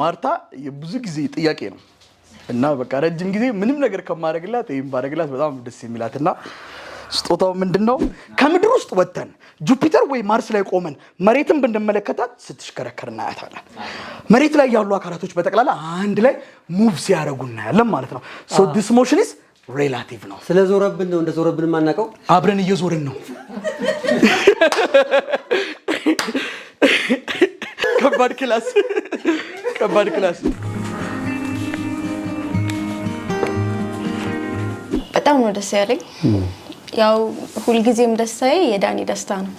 ማርታ የብዙ ጊዜ ጥያቄ ነው እና በቃ ረጅም ጊዜ ምንም ነገር ከማረግላት ይሄን ባረግላት በጣም ደስ የሚላትና ስጦታው ምንድነው ከምድር ውስጥ ወጥተን ጁፒተር ወይ ማርስ ላይ ቆመን መሬትን ብንመለከታት ስትሽከረከር እናያታለን መሬት ላይ ያሉ አካላቶች በጠቅላላ አንድ ላይ ሙቭ ሲያደርጉና ያለን ማለት ነው so this motion is relative ነው ስለዞረብን ነው እንደዞረብን ማናቀው አብረን እየዞርን ነው ከባድ ክላስ በጣም ነው ደስ ያለኝ ያው ሁሉ ጊዜም ደስታዬ የዳኒ ደስታ ነው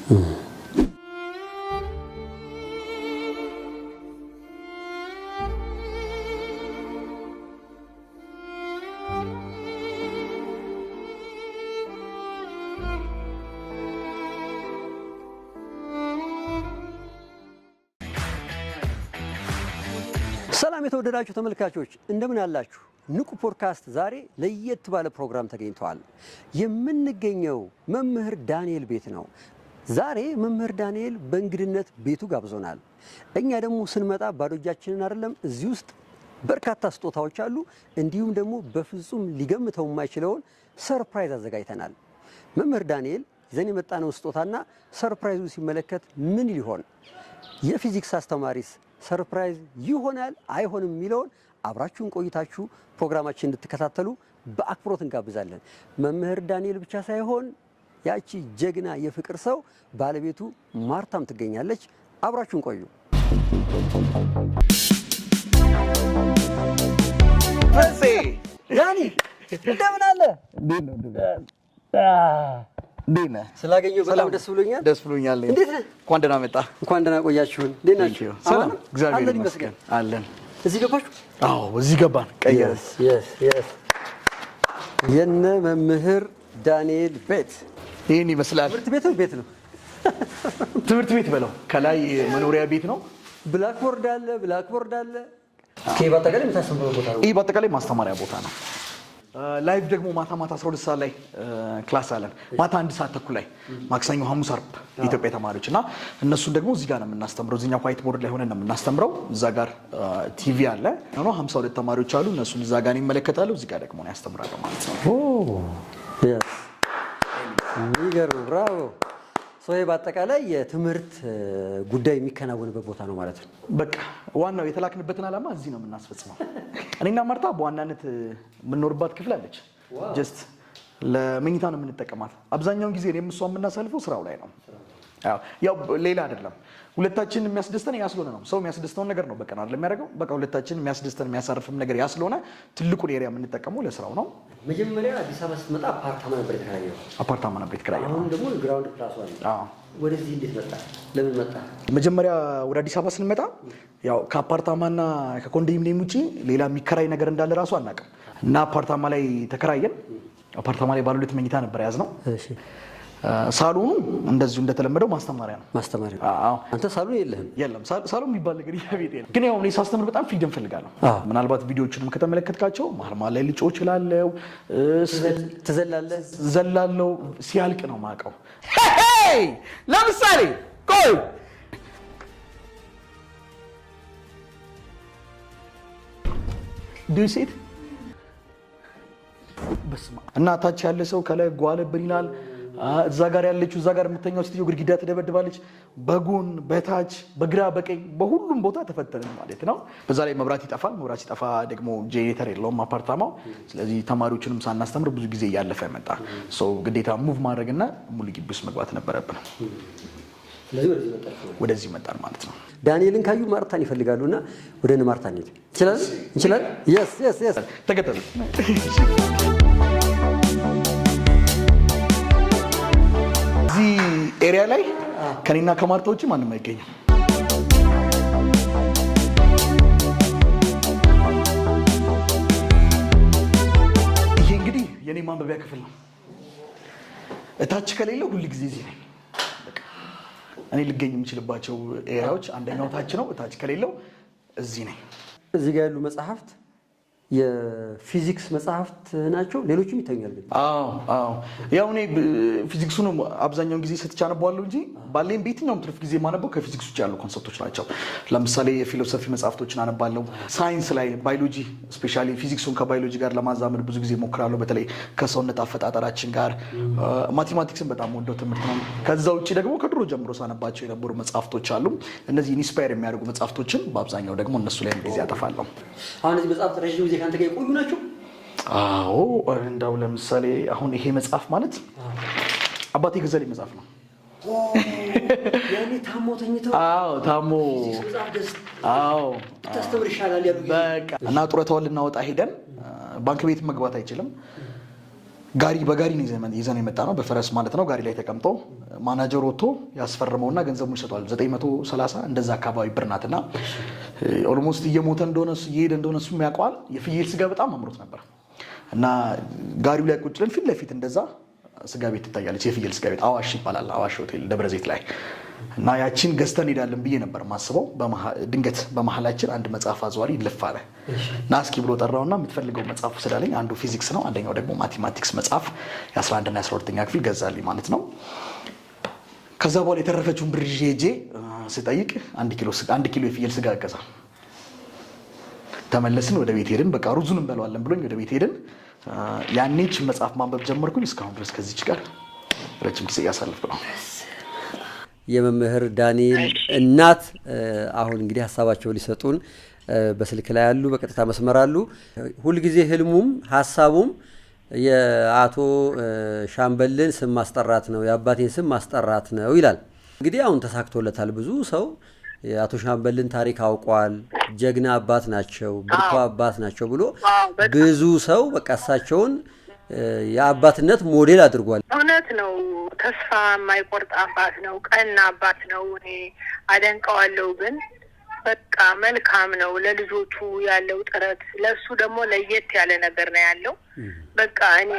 ሰላም የተወደዳችሁ ተመልካቾች እንደምን አላችሁ ንቁ ፖድካስት ዛሬ ለየት ባለ ፕሮግራም ተገኝቷል የምንገኘው መምህር ዳንኤል ቤት ነው ዛሬ መምህር ዳንኤል በእንግድነት ቤቱ ጋብዞናል እኛ ደግሞ ስንመጣ ባዶጃችንን አይደለም እዚህ ውስጥ በርካታ ስጦታዎች አሉ እንዲሁም ደግሞ በፍጹም ሊገምተው የማይችለውን ሰርፕራይዝ አዘጋጅተናል መምህር ዳንኤል ዘን የመጣነው ስጦታና ሰርፕራይዙ ሲመለከት ምን ሊሆን የፊዚክስ አስተማሪስ ሰርፕራይዝ ይሆናል አይሆንም የሚለውን አብራችሁን ቆይታችሁ ፕሮግራማችን እንድትከታተሉ በአክብሮት እንጋብዛለን መምህር ዳንኤል ብቻ ሳይሆን ያቺ ጀግና የፍቅር ሰው ባለቤቱ ማርታም ትገኛለች አብራችሁን ቆዩ ዳኒ እንደምን አለ ዴና ስላገኘው በጣም ደስ ብሎኛል እንዴት ነህ እንኳን ደህና መጣ እንኳን ደህና ቆያችሁን እንዴት ናችሁ ሰላም እግዚአብሔር ይመስገን አለን እዚህ ገባችሁ አዎ እዚህ ገባን ቀየስ የነ መምህር ዳንኤል ቤት ይሄን ይመስላል ቤት ነው ትምህርት ቤት በለው ከላይ መኖሪያ ቤት ነው ብላክቦርድ አለ ከባጠቃላይ የምታስተምረው ቦታ ነው ይሄ ባጠቃላይ ማስተማሪያ ቦታ ነው ላይቭ ደግሞ ማታ 12 ሰዓት ላይ ክላስ አለን ማታ 1 ሰዓት ተኩል ላይ ማክሰኞ ሐሙስ አርብ ኢትዮጵያ ተማሪዎችና እነሱ ደግሞ እዚህ ጋር ነው የምናስተምረው እዚህኛው ዋይት ቦርድ ላይ ሆነን ነው የምናስተምረው እዛ ጋር ቲቪ አለ ነው 52 ተማሪዎች አሉ እነሱ እዛ ጋር ይመለከታሉ እዚህ ጋር ደግሞ ነው ያስተምራሉ ማለት ነው ሚገርም ብራቮ ሶይ ባጠቃላይ የትምህርት ጉዳይ የሚከናወንበት ቦታ ነው ማለት ነው በቃ ዋናው የተላክንበትን ዓላማ እዚህ ነው የምናስፈጽመው እኔና ማርታ በዋናነት የምንኖርባት ክፍል አለች ጀስት ለመኝታ ነው የምንጠቀማት አብዛኛውን ጊዜ እኔም እሷም የምናሳልፈው ስራው ላይ ነው ያው ሌላ አይደለም ሁለታችን የሚያስደስተን ያስሎነ ነው ሰው የሚያስደስተውን ነገር ነው በቀን አይደለም የሚያደርገው በቃ ሁለታችን የሚያስደስተን የሚያሳርፍም ነገር ያስሎነ ትልቁን ኤሪያ የምንጠቀመው ለስራው ነው መጀመሪያ አዲስ አበባ ስትመጣ አፓርታማ ነበር የተከራየው አሁን ደግሞ ግራውንድ ፕላስ ዋን ወደዚህ እንዴት መጣ ለምን መጣ መጀመሪያ ወደ አዲስ አበባ ስንመጣ ያው ከአፓርታማና ከኮንዶሚኒየም ውጪ ሌላ የሚከራይ ነገር እንዳለ ራሱ አናውቅም እና አፓርታማ ላይ ተከራየን አፓርታማ ላይ ባለ ሁለት መኝታ ነበር ያዝነው እሺ ሳሎኑ እንደዚሁ እንደተለመደው ማስተማሪያ ነው አዎ አንተ ሳሎን የለም ሳሎን የሚባል ነገር ይያቤት የለም ግን ያው እኔ ሳስተምር በጣም ፍሪደም ፈልጋለሁ ምናልባት ቪዲዮዎችንም ከተመለከትካቸው መሀል ላይ ልጮህ እችላለሁ ዘላለሁ ሲያልቅ ነው ማቀው ለምሳሌ ቆይ ዱሲት በስማ እና ታች ያለ ሰው ከላይ ጓለብን ይላል እዛ ጋር ያለችው እዛ ጋር የምትተኛው ስትዩ ግድግዳ ተደበድባለች በጎን በታች በግራ በቀኝ በሁሉም ቦታ ተፈተነ ማለት ነው በዛ ላይ መብራት ሲጠፋ ደግሞ ጄኔሬተር የለውም አፓርታማው ስለዚህ ተማሪዎችንም ሳናስተምር ብዙ ጊዜ ያለፈ መጣ ሶ ግዴታ ሙቭ ማድረግና ሙሉ ግቢ ውስጥ መግባት ነበረብን ስለዚህ ወደዚህ መጣን ማለት ነው ዳንኤልን ካዩ ማርታን ይፈልጋሉና ወደነ ማርታን እንችላለን yes ተከተሉ እዚህ ኤሪያ ላይ ከኔና ከማርታ ውጪ ማንም አይገኝም ይሄ እንግዲህ የኔ ማንበቢያ ክፍል ነው እታች ከሌለው ሁሉ ጊዜ እዚህ ነኝ በቃ እኔ ልገኝ የምችልባቸው ኤሪያዎች አንደኛው ታች ነው እታች ከሌለው እዚህ ነኝ እዚህ ጋር ያሉ መጽሐፍት የፊዚክስ መጽሐፍት ናቸው። ሌሎችም ይተኛል ግን አዎ ያው እኔ ፊዚክሱን አብዛኛውን ጊዜ ስትቻነባለሁ እንጂ ባለኝ በየትኛውም ትርፍ ጊዜ ማነበው ከፊዚክስ ውጭ ያሉ ኮንሰፕቶች ናቸው። ለምሳሌ የፊሎሶፊ መጽሐፍቶችን አነባለሁ። ሳይንስ ላይ ባዮሎጂ ስፔሻሊ ፊዚክሱን ከባዮሎጂ ጋር ለማዛመድ ብዙ ጊዜ ሞክራለሁ። በተለይ ከሰውነት አፈጣጠራችን ጋር ማቴማቲክስን በጣም ወደው ትምህርት ነው። ከዛ ውጭ ደግሞ ከድሮ ጀምሮ ሳነባቸው የነበሩ መጽሐፍቶች አሉ። እነዚህ ኢንስፓየር የሚያደርጉ መጽሐፍቶችን በአብዛኛው ደግሞ እነሱ ላይ ጊዜ አጠፋለሁ። አሁን እዚህ መጽሐፍት ረጅም ጊዜ ካንተ ጋር የቆዩ ናቸው? አዎ እንደው ለምሳሌ አሁን ይሄ መጽሐፍ ማለት አባቴ ገዛልኝ መጽሐፍ ነው። ያኔ ታሞ ተኝተው ታሞ ታስተምር ይሻላል ያሉ በቃ እና ጡረታውን ልናወጣ ሄደን ባንክ ቤት መግባት አይችልም። በጋሪ ነው ይዘን የመጣ ነው፣ በፈረስ ማለት ነው። ጋሪ ላይ ተቀምጦ ማናጀር ወጥቶ ያስፈርመውና ገንዘቡን ይሰጠዋል። 930 እንደዛ አካባቢ ብር ናትና ኦልሞስት እየሞተ እንደሆነ እየሄደ እንደሆነ እሱም ያውቀዋል። የፍየል ስጋ በጣም አምሮት ነበር እና ጋሪው ላይ ቁጭ ብለን ፊት ለፊት እንደዛ ስጋ ቤት ትታያለች። የፍየል ስጋ ቤት አዋሽ ይባላል፣ አዋሽ ሆቴል ደብረ ዘይት ላይ እና ያቺን ገዝተን ሄዳለን ብዬ ነበር ማስበው። ድንገት በመሀላችን አንድ መጽሐፍ አዘዋሪ ልፍ አለ እና እስኪ ብሎ ጠራውና የምትፈልገው መጽሐፍ ስላለኝ አንዱ ፊዚክስ ነው፣ አንደኛው ደግሞ ማቴማቲክስ መጽሐፍ የ11 እና 12ኛ ክፍል ገዛልኝ ማለት ነው። ከዛ በኋላ የተረፈችውን ብር ይዤ ሄጄ ስጠይቅ 1 ኪሎ የፍየል ስጋ ገዛ። ተመለስን፣ ወደ ቤት ሄድን። በቃ ሩዙን እንበለዋለን ብሎኝ ወደ ቤት ሄድን። ያኔች መጽሐፍ ማንበብ ጀመርኩኝ። እስካሁን ድረስ ከዚች ጋር ረጅም ጊዜ እያሳለፍኩ ነው። የመምህር ዳንኤል እናት አሁን እንግዲህ ሀሳባቸውን ሊሰጡን በስልክ ላይ ያሉ፣ በቀጥታ መስመር አሉ። ሁልጊዜ ህልሙም ሀሳቡም የአቶ ሻምበልን ስም ማስጠራት ነው፣ የአባቴን ስም ማስጠራት ነው ይላል። እንግዲህ አሁን ተሳክቶለታል። ብዙ ሰው የአቶ ሻምበልን ታሪክ አውቋል። ጀግና አባት ናቸው፣ ብርቱ አባት ናቸው ብሎ ብዙ ሰው በቃ እሳቸውን የአባትነት ሞዴል አድርጓል። እውነት ነው። ተስፋ የማይቆርጥ አባት ነው። ቀና አባት ነው። እኔ አደንቀዋለሁ። ግን በቃ መልካም ነው። ለልጆቹ ያለው ጥረት፣ ለሱ ደግሞ ለየት ያለ ነገር ነው ያለው። በቃ እኔ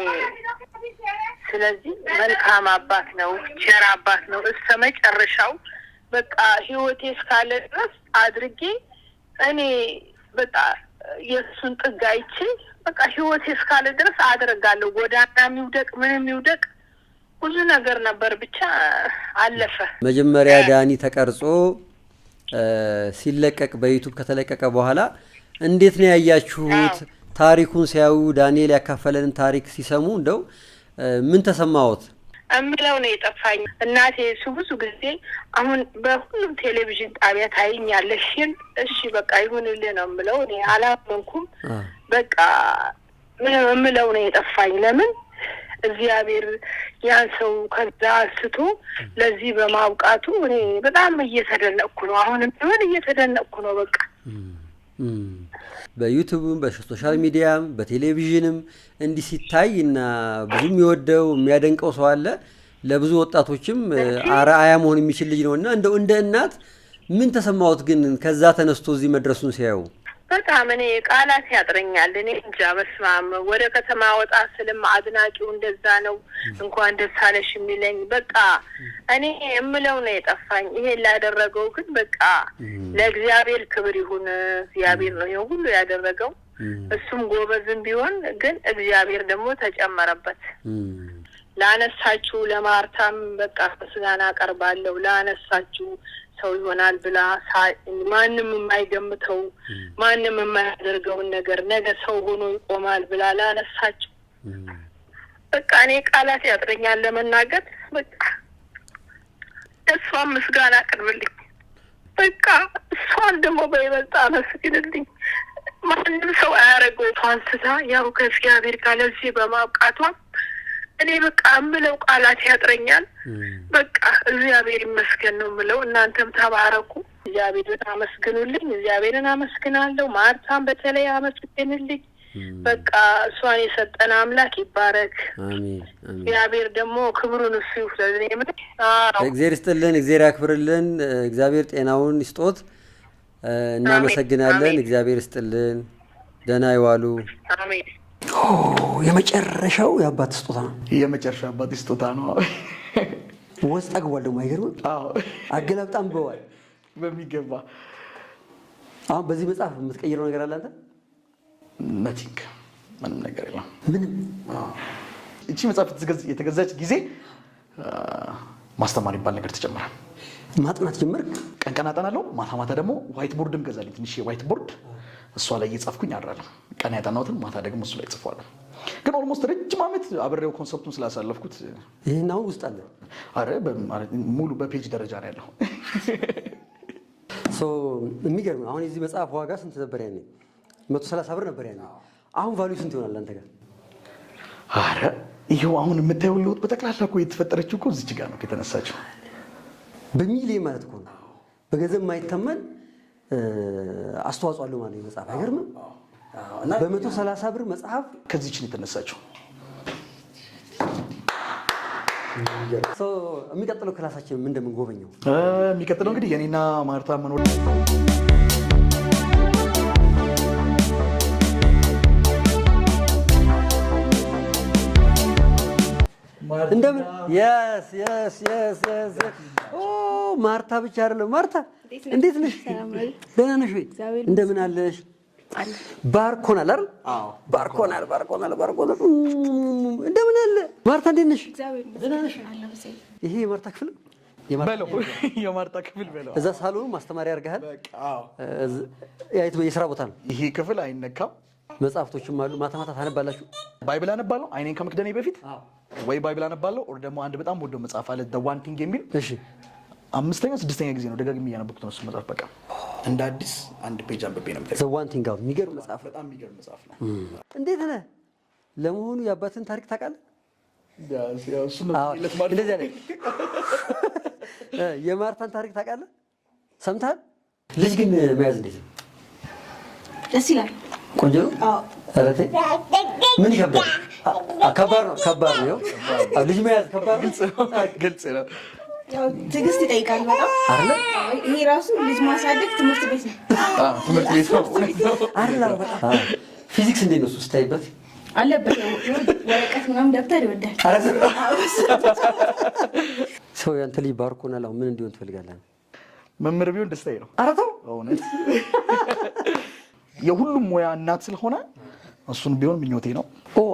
ስለዚህ መልካም አባት ነው፣ ቸር አባት ነው። እስከ መጨረሻው በቃ ህይወቴ እስካለ ድረስ አድርጌ እኔ በቃ የሱን ጥግ አይቼ በቃ ህይወቴ እስካለ ድረስ አደርጋለሁ። ጎዳና የሚውደቅ ምንም የሚውደቅ ብዙ ነገር ነበር፣ ብቻ አለፈ። መጀመሪያ ዳኒ ተቀርጾ ሲለቀቅ በዩቲዩብ ከተለቀቀ በኋላ እንዴት ነው ያያችሁት? ታሪኩን ሲያዩ ዳንኤል ያካፈለንን ታሪክ ሲሰሙ እንደው ምን ተሰማዎት? እምለው ነው የጠፋኝ። እናቴ እሱ ብዙ ጊዜ አሁን በሁሉም ቴሌቪዥን ጣቢያ ታይኛለሽ፣ እሺ በቃ ይሁንልህ ነው የምለው። እኔ አላመንኩም። በቃ እምለው ነው የጠፋኝ። ለምን እግዚአብሔር ያን ሰው ከዛ አንስቶ ለዚህ በማውቃቱ እኔ በጣም እየተደነቅኩ ነው። አሁንም ቢሆን እየተደነቅኩ ነው። በቃ በዩቲዩብም በሶሻል ሚዲያም በቴሌቪዥንም እንዲህ ሲታይ እና ብዙ የሚወደው የሚያደንቀው ሰው አለ። ለብዙ ወጣቶችም አርአያ መሆን የሚችል ልጅ ነውና እንደው እንደ እናት ምን ተሰማዎት ግን ከዛ ተነስቶ እዚህ መድረሱን ሲያዩ? በጣም እኔ ቃላት ያጥረኛል። እኔ እንጃ። በስማም ወደ ከተማ ወጣ ስልም አድናቂው እንደዛ ነው እንኳን ደስ አለሽ የሚለኝ። በቃ እኔ እምለው ነው የጠፋኝ። ይሄን ላደረገው ግን በቃ ለእግዚአብሔር ክብር ይሁን። እግዚአብሔር ነው ይሄን ሁሉ ያደረገው። እሱም ጎበዝም ቢሆን ግን እግዚአብሔር ደግሞ ተጨመረበት። ላነሳችሁ ለማርታም በቃ ምስጋና አቀርባለሁ። ላነሳችሁ ሰው ይሆናል ብላ ማንም የማይገምተው ማንም የማያደርገውን ነገር ነገ ሰው ሆኖ ይቆማል ብላ ላነሳችሁ በቃ እኔ ቃላት ያጥረኛል ለመናገር። በቃ እሷን ምስጋና አቅርብልኝ። በቃ እሷን ደግሞ በይበልጥ አመስግንልኝ። ማንም ሰው አያደርገው። አንስታ ያው ከእግዚአብሔር ጋር ለዚህ በማብቃቷ እኔ በቃ እምለው ቃላት ያጥረኛል። በቃ እግዚአብሔር ይመስገን ነው የምለው። እናንተም ተባረኩ። እግዚአብሔርን አመስግኑልኝ። እግዚአብሔርን አመስግናለሁ። ማርታም በተለይ አመስግንልኝ። በቃ እሷን የሰጠን አምላክ ይባረክ። አሜን። እግዚአብሔር ደግሞ ክብሩን እሱ ይውሰድ። እግዚአብሔር ይስጥልን፣ እግዚአብሔር ያክብርልን፣ እግዚአብሔር ጤናውን ይስጦት። እናመሰግናለን። እግዚአብሔር ይስጥልን። ደህና ይዋሉ። አሜን። የመጨረሻው የአባት ስጦታ ነው። የመጨረሻው አባት ስጦታ ነው። ወስጥ አግቧል ደግሞ አይገርም? አዎ አገላብጣም በዋል በሚገባ። አሁን በዚህ መጽሐፍ የምትቀይረው ነገር አለ አንተ? ነቲንግ ምንም ነገር የለም። ምንም እቺ መጽሐፍ የተገዛች ጊዜ ማስተማር ይባል ነገር ተጨመረ። ማጥናት ጀመርክ? ቀን አጠናለሁ፣ ማታ ደግሞ ዋይት ቦርድም ገዛልኝ። ትንሽ ዋይት ቦርድ እሷ ላይ እየጻፍኩኝ አድራለሁ። ቀን ያጠናሁትን ማታ ደግሞ እሱ ላይ ጽፏለሁ። ግን ኦልሞስት ረጅም ዓመት አብሬው ኮንሰፕቱን ስላሳለፍኩት ይሄን አሁን ውስጥ አለ። አረ ሙሉ በፔጅ ደረጃ ነው ያለው። የሚገርም አሁን የዚህ መጽሐፍ ዋጋ ስንት ነበር ያኔ? 130 ብር ነበር ያኔ። አሁን ቫልዩ ስንት ይሆናል አንተ ጋር? አረ ይሄው አሁን የምታየው ለውጥ በጠቅላላ እኮ የተፈጠረችው እኮ እዚች ጋር ነው የተነሳችው። በሚሊዮን ማለት እኮ ነው። በገንዘብ የማይተመን አስተዋጽኦ አለው ማለት ነው መጽሐፍ። አይገርምም? በ130 ብር መጽሐፍ ከዚች ነው የተነሳችው። የሚቀጥለው ክላሳችን ምን እንደምንጎበኘው የሚቀጥለው እንግዲህ የኔና ማርታ መኖር እንደምን ማርታ ብቻ አይደለም። ማርታ እንዴት ነሽ? ደህና ነሽ ወይ? እንደምን አለሽ? ባርኮናል አይደል? አዎ ባርኮናል። እንደምን አለ ማርታ? እንዴት ነሽ? ደህና ነሽ? ይሄ የማርታ ክፍል በለው የማርታ ክፍል በለው። እዛ ሳሎኑ ማስተማሪያ አድርገሃል? የስራ ቦታ ነው ይሄ ክፍል። አይነካም። መጽሐፍቶችም አሉ። ማታ ማታ ታነባላችሁ? ባይብል አነባለሁ አይኔን ከመክደኔ በፊት ወይ ባይብል አነባለሁ ኦር ደግሞ አንድ በጣም ወደው መጽሐፍ አለ ዘ ዋን ቲንግ የሚል። እሺ 5ኛ 6ኛ ጊዜ ነው ደጋግሜ እያነበብኩት ነው እሱ መጽሐፍ። በቃ እንደ አዲስ አንድ ፔጅ አንብቤ ነው የምትለው። ዘ ዋን ቲንግ አው የሚገርም መጽሐፍ፣ በጣም የሚገርም መጽሐፍ ነው። እንዴት ነህ? ለመሆኑ የአባትን ታሪክ ታውቃለህ? እሱ ነው እንደዚህ አለ። የማርታን ታሪክ ታውቃለህ? ሰምተሃል? ልጅ ግን መያዝ እንዴት ነው? ደስ ይላል። ቆንጆ ነው። ኧረ ተይ ምን ይከብዳል? ከባድ ነው። ልጅ መያዝ ከባድ ነው። ግልጽ ነው። ያው ትዕግስት ይጠይቃል በጣም አይደል? ይሄ ራሱ ልጅ ማሳደግ ትምህርት ቤት ነው። ትምህርት ቤት ነው አይደል? በጣም ፊዚክስ እንዴት ነው ስታይበት? አለበት ወረቀት ምናምን ደብተር ይወዳል። ሰው ያንተ ልጅ ባርኮናል። አሁን ምን እንዲሆን ትፈልጋለህ? መምህር ቢሆን ደስታዬ ነው። ኧረ ተው እውነት የሁሉም ሙያ እናት ስለሆነ እሱን ቢሆን ምኞቴ ነው።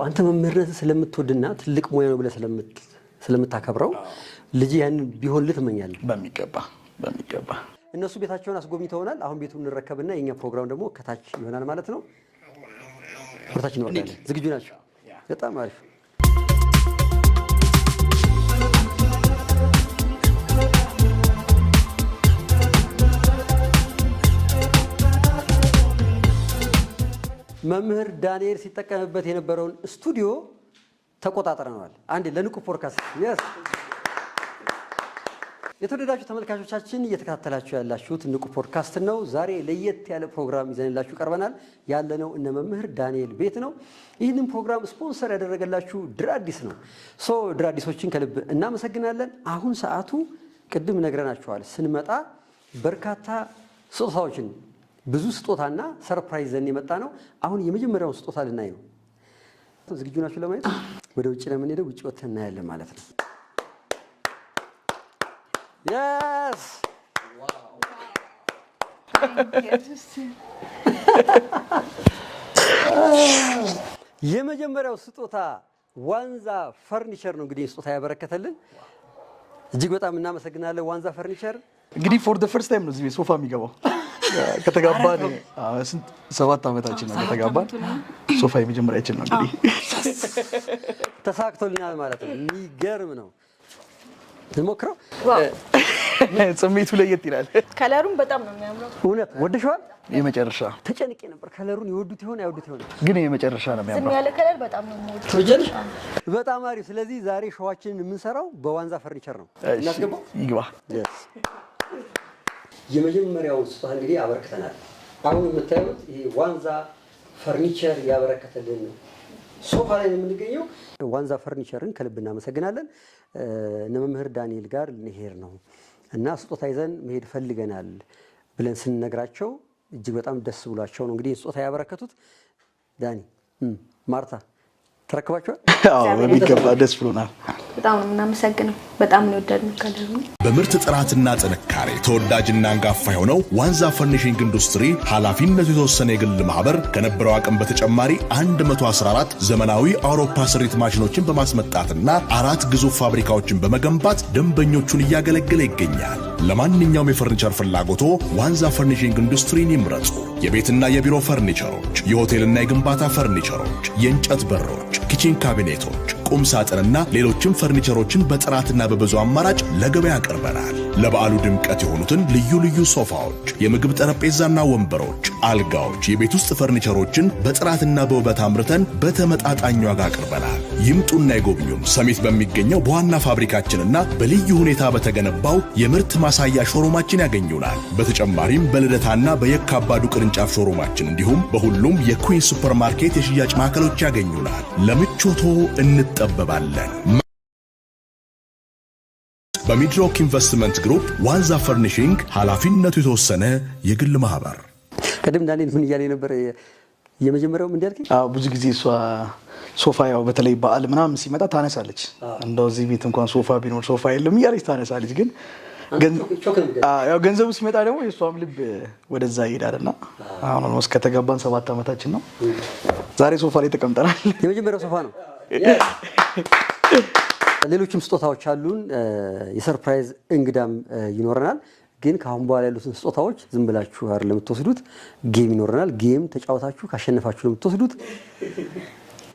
አንተ መምህርነትን ስለምትወድና ትልቅ ሙያ ነው ብለህ ስለምታከብረው ልጅ ያንን ቢሆንልህ ትመኛለህ? በሚገባ እነሱ ቤታቸውን አስጎብኝተውናል። አሁን ቤቱን እንረከብና የኛ ፕሮግራም ደግሞ ከታች ይሆናል ማለት ነው። ወርታችን እንወርዳለን። ዝግጁ ናቸው? በጣም አሪፍ። መምህር ዳንኤል ሲጠቀምበት የነበረውን ስቱዲዮ ተቆጣጥረናል። አንዴ ለንቁ ፖድካስት የተወደዳችሁ ተመልካቾቻችን እየተከታተላችሁ ያላችሁት ንቁ ፖድካስት ነው። ዛሬ ለየት ያለ ፕሮግራም ይዘንላችሁ ቀርበናል። ያለነው እነ መምህር ዳንኤል ቤት ነው። ይህንን ፕሮግራም ስፖንሰር ያደረገላችሁ ድራዲስ ነው። ድራዲሶችን ከልብ እናመሰግናለን። አሁን ሰዓቱ ቅድም ነግረናችኋል። ስንመጣ በርካታ ስጦታዎችን ብዙ ስጦታና ሰርፕራይዝ ዘን የመጣ ነው። አሁን የመጀመሪያውን ስጦታ ልናይ ነው። ዝግጁ ናችሁ ለማየት? ወደ ውጭ ነው የምንሄደው። ውጭ ወጥተን እናያለን ማለት ነው። Yes! Wow. የመጀመሪያው ስጦታ ዋንዛ ፈርኒቸር ነው። እንግዲህ ስጦታ ያበረከተልን እጅግ በጣም እናመሰግናለን ዋንዛ ፈርኒቸር። እንግዲህ ፎር ዘ ፈርስት ታይም ነው እዚህ ቤት ሶፋ የሚገባው። ከተጋባን 7 ዓመታችን ነው። ከተጋባን ሶፋ የመጀመሪያችን ነው። እንግዲህ ተሳክቶልናል ማለት ነው። የሚገርም ነው። እንሞክረው። ስሜቱ ለየት ይላል። ከለሩም በጣም ነው የሚያምረው። እውነት ወደሽዋል? የመጨረሻ ተጨንቄ ነበር። ከለሩን ይወዱት ይሆን አይወዱት ይሆን? ግን የመጨረሻ ነው የሚያምረው። ዝም ያለ ከለር በጣም ነው የምወደው። ትወጃለሽ? በጣም አሪፍ። ስለዚህ ዛሬ ሾዋችንን የምንሰራው በዋንዛ ፈርኒቸር ነው። እናስገባው? ይግባ። የመጀመሪያው ስጦታ እንግዲህ አበረክተናል። አሁን የምታዩት ይሄ ዋንዛ ፈርኒቸር ያበረከተልን ሶፋ ላይ ነው የምንገኘው። ዋንዛ ፈርኒቸርን ከልብ እናመሰግናለን። እነ መምህር ዳንኤል ጋር ልንሄድ ነው እና ስጦታ ይዘን መሄድ ፈልገናል ብለን ስንነግራቸው እጅግ በጣም ደስ ብሏቸው ነው እንግዲህ ስጦታ ያበረከቱት። ዳኒ ማርታ ተረክባችኋል? አዎ በሚገባ ደስ ብሎናል። በጣም ነው እናመሰግነው። በጣም ነው ወደድነው ከለሩ። በምርት ጥራትና ጥንካሬ ተወዳጅና አንጋፋ የሆነው ዋንዛ ፈርኒሺንግ ኢንዱስትሪ ኃላፊነቱ የተወሰነ የግል ማህበር ከነበረው አቅም በተጨማሪ 114 ዘመናዊ አውሮፓ ስሪት ማሽኖችን በማስመጣትና 4 ግዙፍ ፋብሪካዎችን በመገንባት ደንበኞቹን እያገለገለ ይገኛል። ለማንኛውም የፈርኒቸር ፍላጎቶ ዋንዛ ፈርኒሺንግ ኢንዱስትሪን ይምረጡ። የቤትና የቢሮ ፈርኒቸሮች፣ የሆቴልና የግንባታ ፈርኒቸሮች፣ የእንጨት በሮች፣ ኪችን ካቢኔቶች፣ ቁም ሳጥንና ሌሎችም ፈርኒቸሮችን በጥራትና በብዙ አማራጭ ለገበያ አቅርበናል። ለበዓሉ ድምቀት የሆኑትን ልዩ ልዩ ሶፋዎች፣ የምግብ ጠረጴዛና ወንበሮች፣ አልጋዎች፣ የቤት ውስጥ ፈርኒቸሮችን በጥራትና በውበት አምርተን በተመጣጣኝ ዋጋ አቅርበናል። ይምጡና ይጎብኙን። ሰሚት በሚገኘው በዋና ፋብሪካችንና በልዩ ሁኔታ በተገነባው የምርት ማሳያ ሾሩማችን ያገኙናል። በተጨማሪም በልደታና በየካባዱ ቅርንጫፍ ሾሩማችን እንዲሁም በሁሉም የኩዊን ሱፐርማርኬት የሽያጭ ማዕከሎች ያገኙናል። ለምቾቶ እንጠበባለን። በሚድሮክ ኢንቨስትመንት ግሩፕ ዋንዛ ፈርኒሺንግ ኃላፊነቱ የተወሰነ የግል ማህበር። ቀደም ዳንኤል ምን እያለ ነበር? የመጀመሪያው ምን ያልከኝ? ብዙ ጊዜ እሷ ሶፋ ያው በተለይ በዓል ምናምን ሲመጣ ታነሳለች። እንደው እዚህ ቤት እንኳን ሶፋ ቢኖር ሶፋ የለም እያለች ታነሳለች። ግን ያው ገንዘቡ ሲመጣ ደግሞ የእሷም ልብ ወደዛ ይሄዳልና አሁን ነው ከተገባን 7 ዓመታችን ነው። ዛሬ ሶፋ ላይ ተቀምጠናል። የመጀመሪያው ሶፋ ነው። ሌሎችም ስጦታዎች አሉን። የሰርፕራይዝ እንግዳም ይኖረናል። ግን ካሁን በኋላ ያሉትን ስጦታዎች ዝም ብላችሁ አይደለም የምትወስዱት፣ ጌም ይኖረናል። ጌም ተጫውታችሁ ካሸነፋችሁ ነው የምትወስዱት።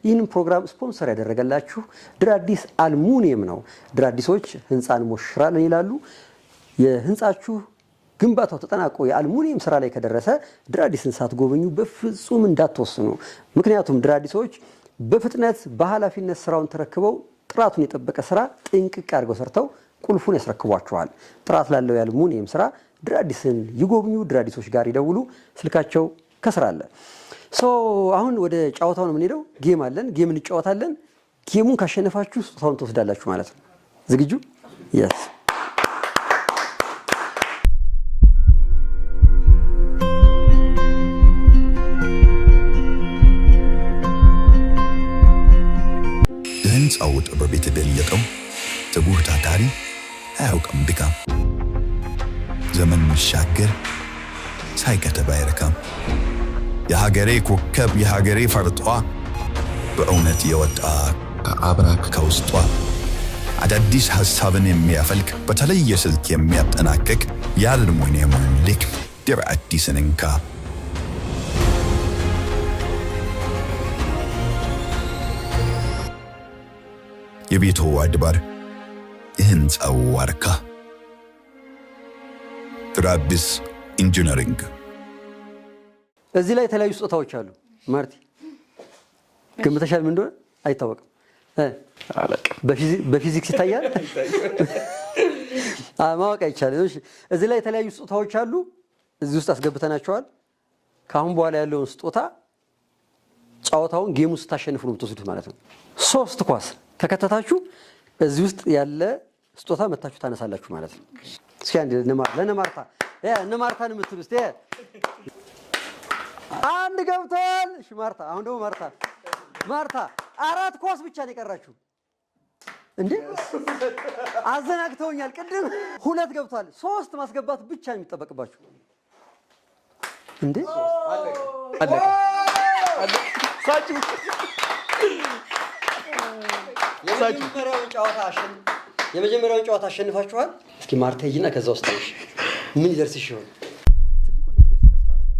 ይህንን ፕሮግራም ስፖንሰር ያደረገላችሁ ድራዲስ አልሙኒየም ነው። ድራዲሶች ህንፃን ሞሽራለን ይላሉ። የህንፃችሁ ግንባታው ተጠናቆ የአልሙኒየም ስራ ላይ ከደረሰ ድራዲስን ሳትጎበኙ በፍጹም እንዳትወስኑ። ምክንያቱም ድራዲሶች በፍጥነት በኃላፊነት ስራውን ተረክበው ጥራቱን የጠበቀ ስራ ጥንቅቅ አድርገው ሰርተው ቁልፉን ያስረክቧቸዋል። ጥራት ላለው የአልሙኒየም ስራ ድራዲስን ይጎብኙ። ድራዲሶች ጋር ይደውሉ። ስልካቸው ከስራ አለ። አሁን ወደ ጨዋታው ነው የምንሄደው። ጌም አለን። ጌም እንጫወታለን። ጌሙን ካሸነፋችሁ ስጦታውን ትወስዳላችሁ ማለት ነው። ዝግጁ? የስ የህንፃው ጥበብ የተደለቀው ትጉህ ታታሪ አያውቅም ድካም። ዘመን መሻገር ሳይከተብ አይረካም። የሀገሬ ኮከብ የሀገሬ ፈርጧ በእውነት የወጣ ከአብራክ ከውስጧ አዳዲስ ሐሳብን የሚያፈልቅ በተለየ ስልት የሚያጠናቅቅ የአልሙኒየም ልክ ድራዲስን እንካ። የቤቱ አድባር የህንፃው ዋርካ ድራዲስ ኢንጂነሪንግ። እዚህ ላይ የተለያዩ ስጦታዎች አሉ። ማርቲ ገምተሻል? ምን እንደሆነ አይታወቅም። በፊዚክስ ይታያል። ማወቅ አይቻልም። እሺ፣ እዚህ ላይ የተለያዩ ስጦታዎች አሉ። እዚህ ውስጥ አስገብተናቸዋል። ካሁን በኋላ ያለውን ስጦታ ጨዋታውን ጌም ውስጥ ታሸንፉ ነው የምትወስዱት ማለት ነው። 3 ኳስ ከከተታችሁ እዚህ ውስጥ ያለ ስጦታ መታችሁ ታነሳላችሁ ማለት ነው። እስኪ አንዴ ለነማርታ ነማርታን የምትሉ እስቲ አንድ ገብቷል። እሺ ማርታ፣ አሁን ደግሞ ማርታ 4 ኳስ ብቻ ነው የቀራችሁ እንዴ? አዘናግተውኛል። ቅድም 2 ገብቷል። 3 ማስገባት ብቻ ነው የሚጠበቅባችሁ እንዴ? አለቀ። የመጀመሪያውን ጨዋታ አሸንፋችኋል። እስኪ ማርታ ሂጂና ከዛ ውስጥ ነሽ ምን ይደርስሽ ይሆን? ትልቁ እንደምትደርስ ተስፋ አደርጋለሁ።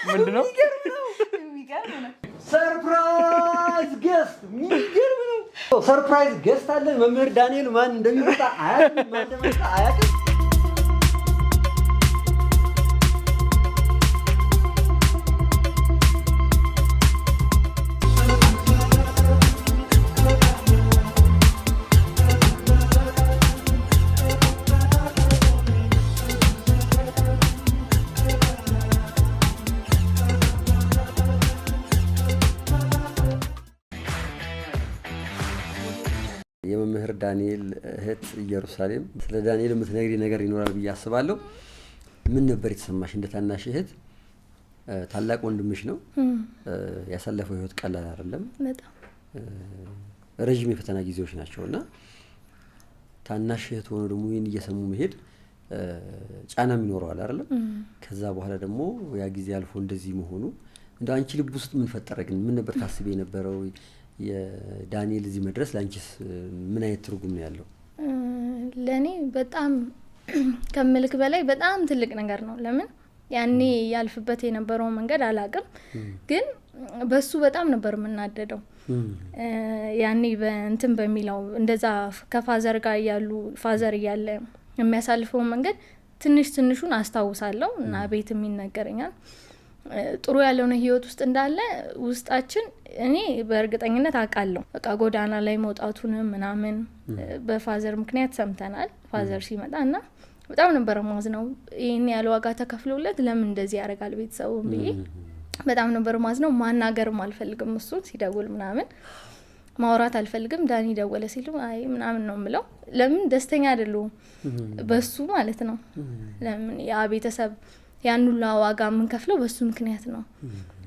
ምንድነው? ሰርፕራይዝ ገስት! የሚገርም ነው። ሰርፕራይዝ ገስት አለን። መምህር ዳንኤል ማን እንደሚመጣ አያውቅም። ማን እንደሚመጣ አያውቅም። የመምህር ዳንኤል እህት ኢየሩሳሌም፣ ስለ ዳንኤል የምትነግሪ ነገር ይኖራል ብዬ አስባለሁ። ምን ነበር የተሰማሽ እንደ ታናሽ እህት? ታላቅ ወንድምሽ ነው ያሳለፈው ህይወት ቀላል አይደለም በጣም ረጅም የፈተና ጊዜዎች ናቸውና ታናሽ እህት ሆኖ ደግሞ ይሄን እየሰሙ መሄድ ጫናም ይኖረዋል አይደለም ከዛ በኋላ ደግሞ ያ ጊዜ አልፎ እንደዚህ መሆኑ እንደ አንቺ ልብ ውስጥ ምን ፈጠረ ግን ምን ነበር ታስቢ የነበረው የዳንኤል እዚህ መድረስ ላንቺስ ምን አይነት ትርጉም ነው ያለው? ለኔ በጣም ከመልክ በላይ በጣም ትልቅ ነገር ነው ለምን ያኔ ያልፍበት የነበረው መንገድ አላቅም ግን በሱ በጣም ነበር የምናደደው ያኔ በእንትን በሚለው እንደዛ ከፋዘር ጋር ያሉ ፋዘር ያለ የሚያሳልፈው መንገድ ትንሹን አስተዋውሳለሁ እና ቤት የሚነገረኛል ጥሩ ያለውን ህይወት ውስጥ እንዳለ ውስጣችን እኔ በእርግጠኝነት አቃለሁ በቃ ጎዳና ላይ መውጣቱን ምናምን በፋዘር ምክንያት ሰምተናል ፋዘር ሲመጣና በጣም ነበር ማዝነው ይሄን ያለው ዋጋ ተከፍሎለት ለምን እንደዚህ ያረጋል ቤተሰቡ ብዬ በጣም ነበር ማዝነው ማናገርም አልፈልግም እሱ ሲደውል ምናምን ማውራት አልፈልግም ዳኒ ደወለ ሲሉ አይ ምናምን ነው ምለው ለምን ደስተኛ አይደለም በሱ ማለት ነው ለምን ያ ቤተሰብ ያን ሁሉ ዋጋ ምን ከፍለው በሱ ምክንያት ነው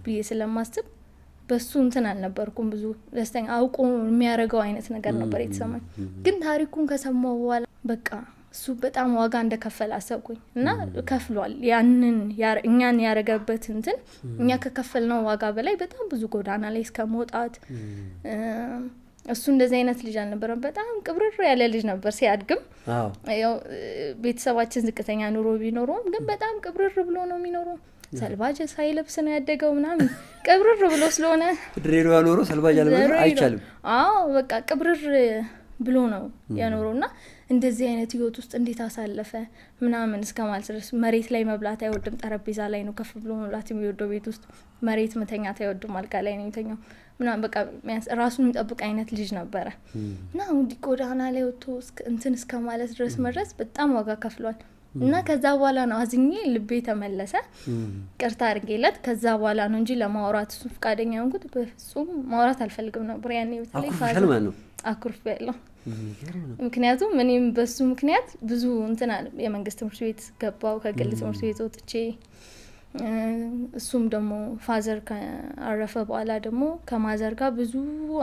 ብዬ ስለማስብ በሱ እንትን አልነበርኩም ብዙ ደስተኛ አውቆ የሚያረጋው አይነት ነገር ነበር የተሰማኝ ግን ታሪኩን ከሰማው በኋላ በቃ እሱ በጣም ዋጋ እንደከፈለ አሰብኩኝ እና ከፍሏል ያንን እኛን ያረጋበት እንትን እኛ ከከፈልነው ዋጋ በላይ በጣም ብዙ ጎዳና ላይ እስከመውጣት እሱ እንደዚህ አይነት ልጅ አልነበረም በጣም ቅብርር ያለ ልጅ ነበር ሲያድግም ያው ቤተሰባችን ዝቅተኛ ኑሮ ቢኖርም ግን በጣም ቅብርር ብሎ ነው የሚኖረው ሰልባጅ ሳይለብስ ነው ያደገው ምናምን ቅብርር ብሎ ስለሆነ ድሬዳዋ ኖሮ ሰልባጅ አለበት አይቻልም በቃ ቅብርር ብሎ ነው ያኖረውና እንደዚህ አይነት ህይወት ውስጥ እንዴት አሳለፈ ምናምን እስከማለት ድረስ መሬት ላይ መብላት አይወድም ጠረጴዛ ላይ ነው ከፍ ብሎ መብላት የሚወደው ቤት ውስጥ መሬት መተኛት አይወድም አልጋ ላይ ነው የሚተኛው ምናምን በቃ ራሱን የሚጠብቅ አይነት ልጅ ነበረ እና እንዲህ ጎዳና ላይ ወጥቶ እንትን እስከማለት ድረስ መድረስ በጣም ዋጋ ከፍሏል እና ከዛ በኋላ ነው አዝኜ ልቤ ተመለሰ ቅርታ አርጌለት ከዛ በኋላ ነው እንጂ ለማውራት እሱ ፍቃደኛ ሆንኩት በፍጹም ማውራት አልፈልግም ነበር ያኔ በተለይ አኩርፈሻል ማለት ነው አኩርፈያለሁ ምክንያቱም እኔም በሱ ምክንያት ብዙ እንትን የመንግስት ትምህርት ቤት ገባው ከግል ትምህርት ቤት ወጥቼ እሱም ደግሞ ፋዘር ካረፈ በኋላ ደግሞ ከማዘር ጋር ብዙ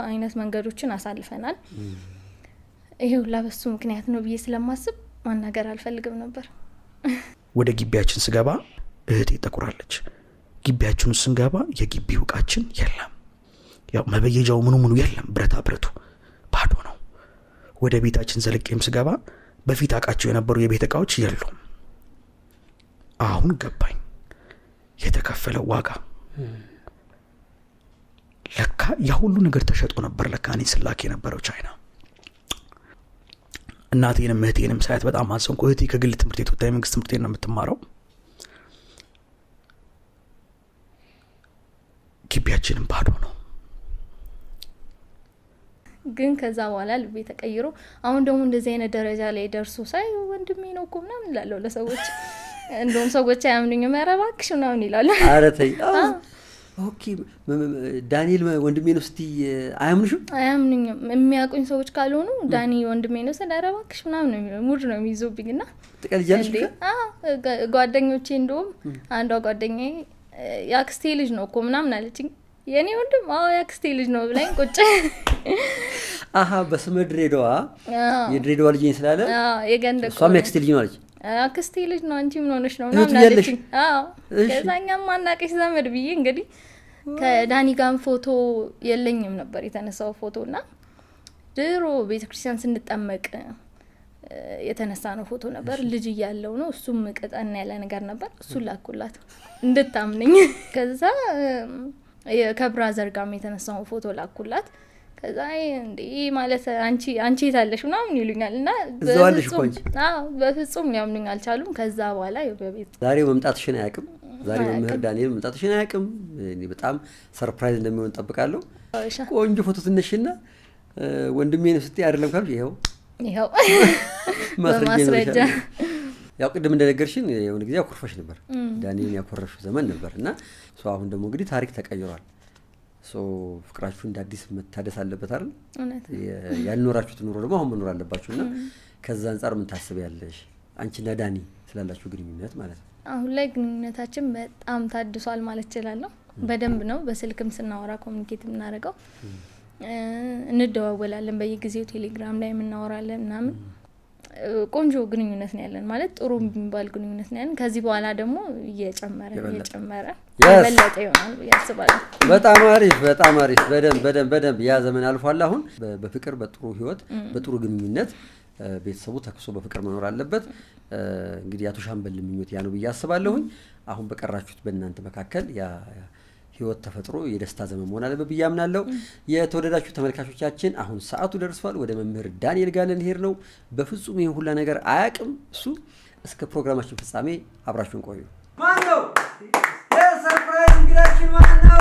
አይነት መንገዶችን አሳልፈናል ይሄው ለበሱ ምክንያት ነው ብዬ ስለማስብ ማናገር አልፈልግም ነበር ወደ ግቢያችን ስገባ እህቴ ተቆራለች ግቢያችን ስንገባ የግቢው ዕቃችን የለም ያው መበየጃው ምኑ የለም ብረታ ብረቱ ባዶ ነው ወደ ቤታችን ዘልቄም ስገባ በፊት አቃቸው የነበሩ የቤት ዕቃዎች የሉም አሁን ገባኝ የተከፈለው ዋጋ ለካ ያ ሁሉ ነገር ተሸጦ ነበር ለካ እኔ ስላክ የነበረው ቻይና እናቴንም እህቴንም ሳይት በጣም አዘንኩ እህቴ ከግል ትምህርት ቤት ወጣ የመንግስት ትምህርት ቤት ነው የምትማረው ግቢያችንም ባዶ ነው ግን ከዛ በኋላ ልቤ ተቀይሮ አሁን ደግሞ እንደዚህ አይነት ደረጃ ላይ ደርሶ ሳይ ወንድሜ ነው እኮ ምናምን እላለሁ ለሰዎች እንደውም ሰዎች አያምኑኝም ያረባክሽ ምናምን ይላሉ ኧረ ተይ ኦኬ ዳንኤል ወንድሜ ነው እስቲ አያምኑሽም አያምኑኝም የሚያውቁኝ ሰዎች ካልሆኑ ዳኒ ወንድሜ ነው ያረባክሽ ምናምን ነው ሙድ ነው የሚይዙብኝና ተቀልጃለሽ ጓደኞቼ እንደውም አንዷ ጓደኛዬ ያክስቴ ልጅ ነው እኮ ምናምን አለችኝ የኔ ወንድም ያክስቴ ልጅ ነው ብላኝ ቁጭ በስመ ድሬዳዋ የድሬዳዋ ልጅ ነኝ ስላለ የገንደ እኮ እሷም ያክስቴ ልጅ ነው አለች አክስቴ ልጅ ነው አንቺ ምን ሆነሽ ነው ምናምን አለችኝ ከዛኛም ማናቀሽ ዘመድ ብዬ እንግዲህ ከዳኒ ጋር ፎቶ የለኝም ነበር የተነሳው ፎቶና ድሮ ቤተክርስቲያን ስንጠመቅ የተነሳ ነው ፎቶ ነበር ልጅ ያለው ነው እሱም ቀጠና ያለ ነገር ነበር እሱ ላኩላት እንድታምነኝ ከዛ የከብራዘር ጋር የተነሳው ፎቶ ላኩላት ከዛ እንዴ ማለት አንቺ የታለሽ ምናምን ይሉኛልና በፍጹም ያምኑኝ አልቻሉም ከዛ በኋላ በቤት ዛሬ መምጣትሽን አያውቅም ዛሬ መምህር ዳንኤል መምጣትሽን አያውቅም እኔ በጣም ሰርፕራይዝ እንደሚሆን ጠብቃለሁ ቆንጆ ፎቶ ትነሽና ወንድሜ ነው ስትይ አይደለም ካልሽ ይሄው ማስረጃ ያው ቅድም እንደነገርሽን የሆነ ጊዜ አኩርፈሽ ነበር ዳንኤል ያኮረፈሽ ዘመን ነበርና አሁን ደግሞ እንግዲህ ታሪክ ተቀይሯል ፍቅራችሁ እንደ አዲስ መታደስ አለበት አይደል ያልኖራችሁት ኑሮ ደግሞ አሁን መኖር አለባችሁና ከዛ አንፃር ምን ታስቢያለሽ አንቺና ዳኒ ስላላችሁ ግንኙነት ማለት ነው አሁን ላይ ግንኙነታችን በጣም ታድሷል ማለት እችላለሁ። በደንብ ነው በስልክም ስናወራ ኮሙኒኬት እናደርገው እንደዋወላለን በየጊዜው ቴሌግራም ላይ እናወራለን ምናምን ቆንጆ ግንኙነት ነው ያለን ማለት ጥሩ የሚባል ግንኙነት ነው ያለን ከዚህ በኋላ ደግሞ እየጨመረ የበለጠ ይሆናል ያስባል በጣም አሪፍ በደንብ ያ ዘመን አልፏል አሁን በፍቅር በጥሩ ህይወት በጥሩ ግንኙነት ቤተሰቡ ተክሶ በፍቅር መኖር አለበት እንግዲህ አቶ ሻምበል ምኞት ያ ነው ያስባለሁኝ አሁን በቀራችሁት በእናንተ መካከል ያ ህይወት ተፈጥሮ የደስታ ዘመን መሆን አለበት ብያምናለሁ የተወደዳችሁ ተመልካቾቻችን አሁን ሰዓቱ ደርሷል ወደ መምህር ዳንኤል ጋር ልንሄድ ነው በፍጹም ይሄን ሁሉ ነገር አያቅም እሱ እስከ ፕሮግራማችን ፍጻሜ አብራችሁን ቆዩ ማን ነው የሰርፕራይዝ እንግዳችን ማን ነው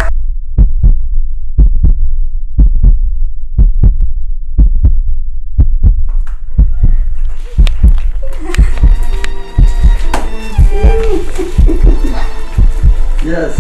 Yes.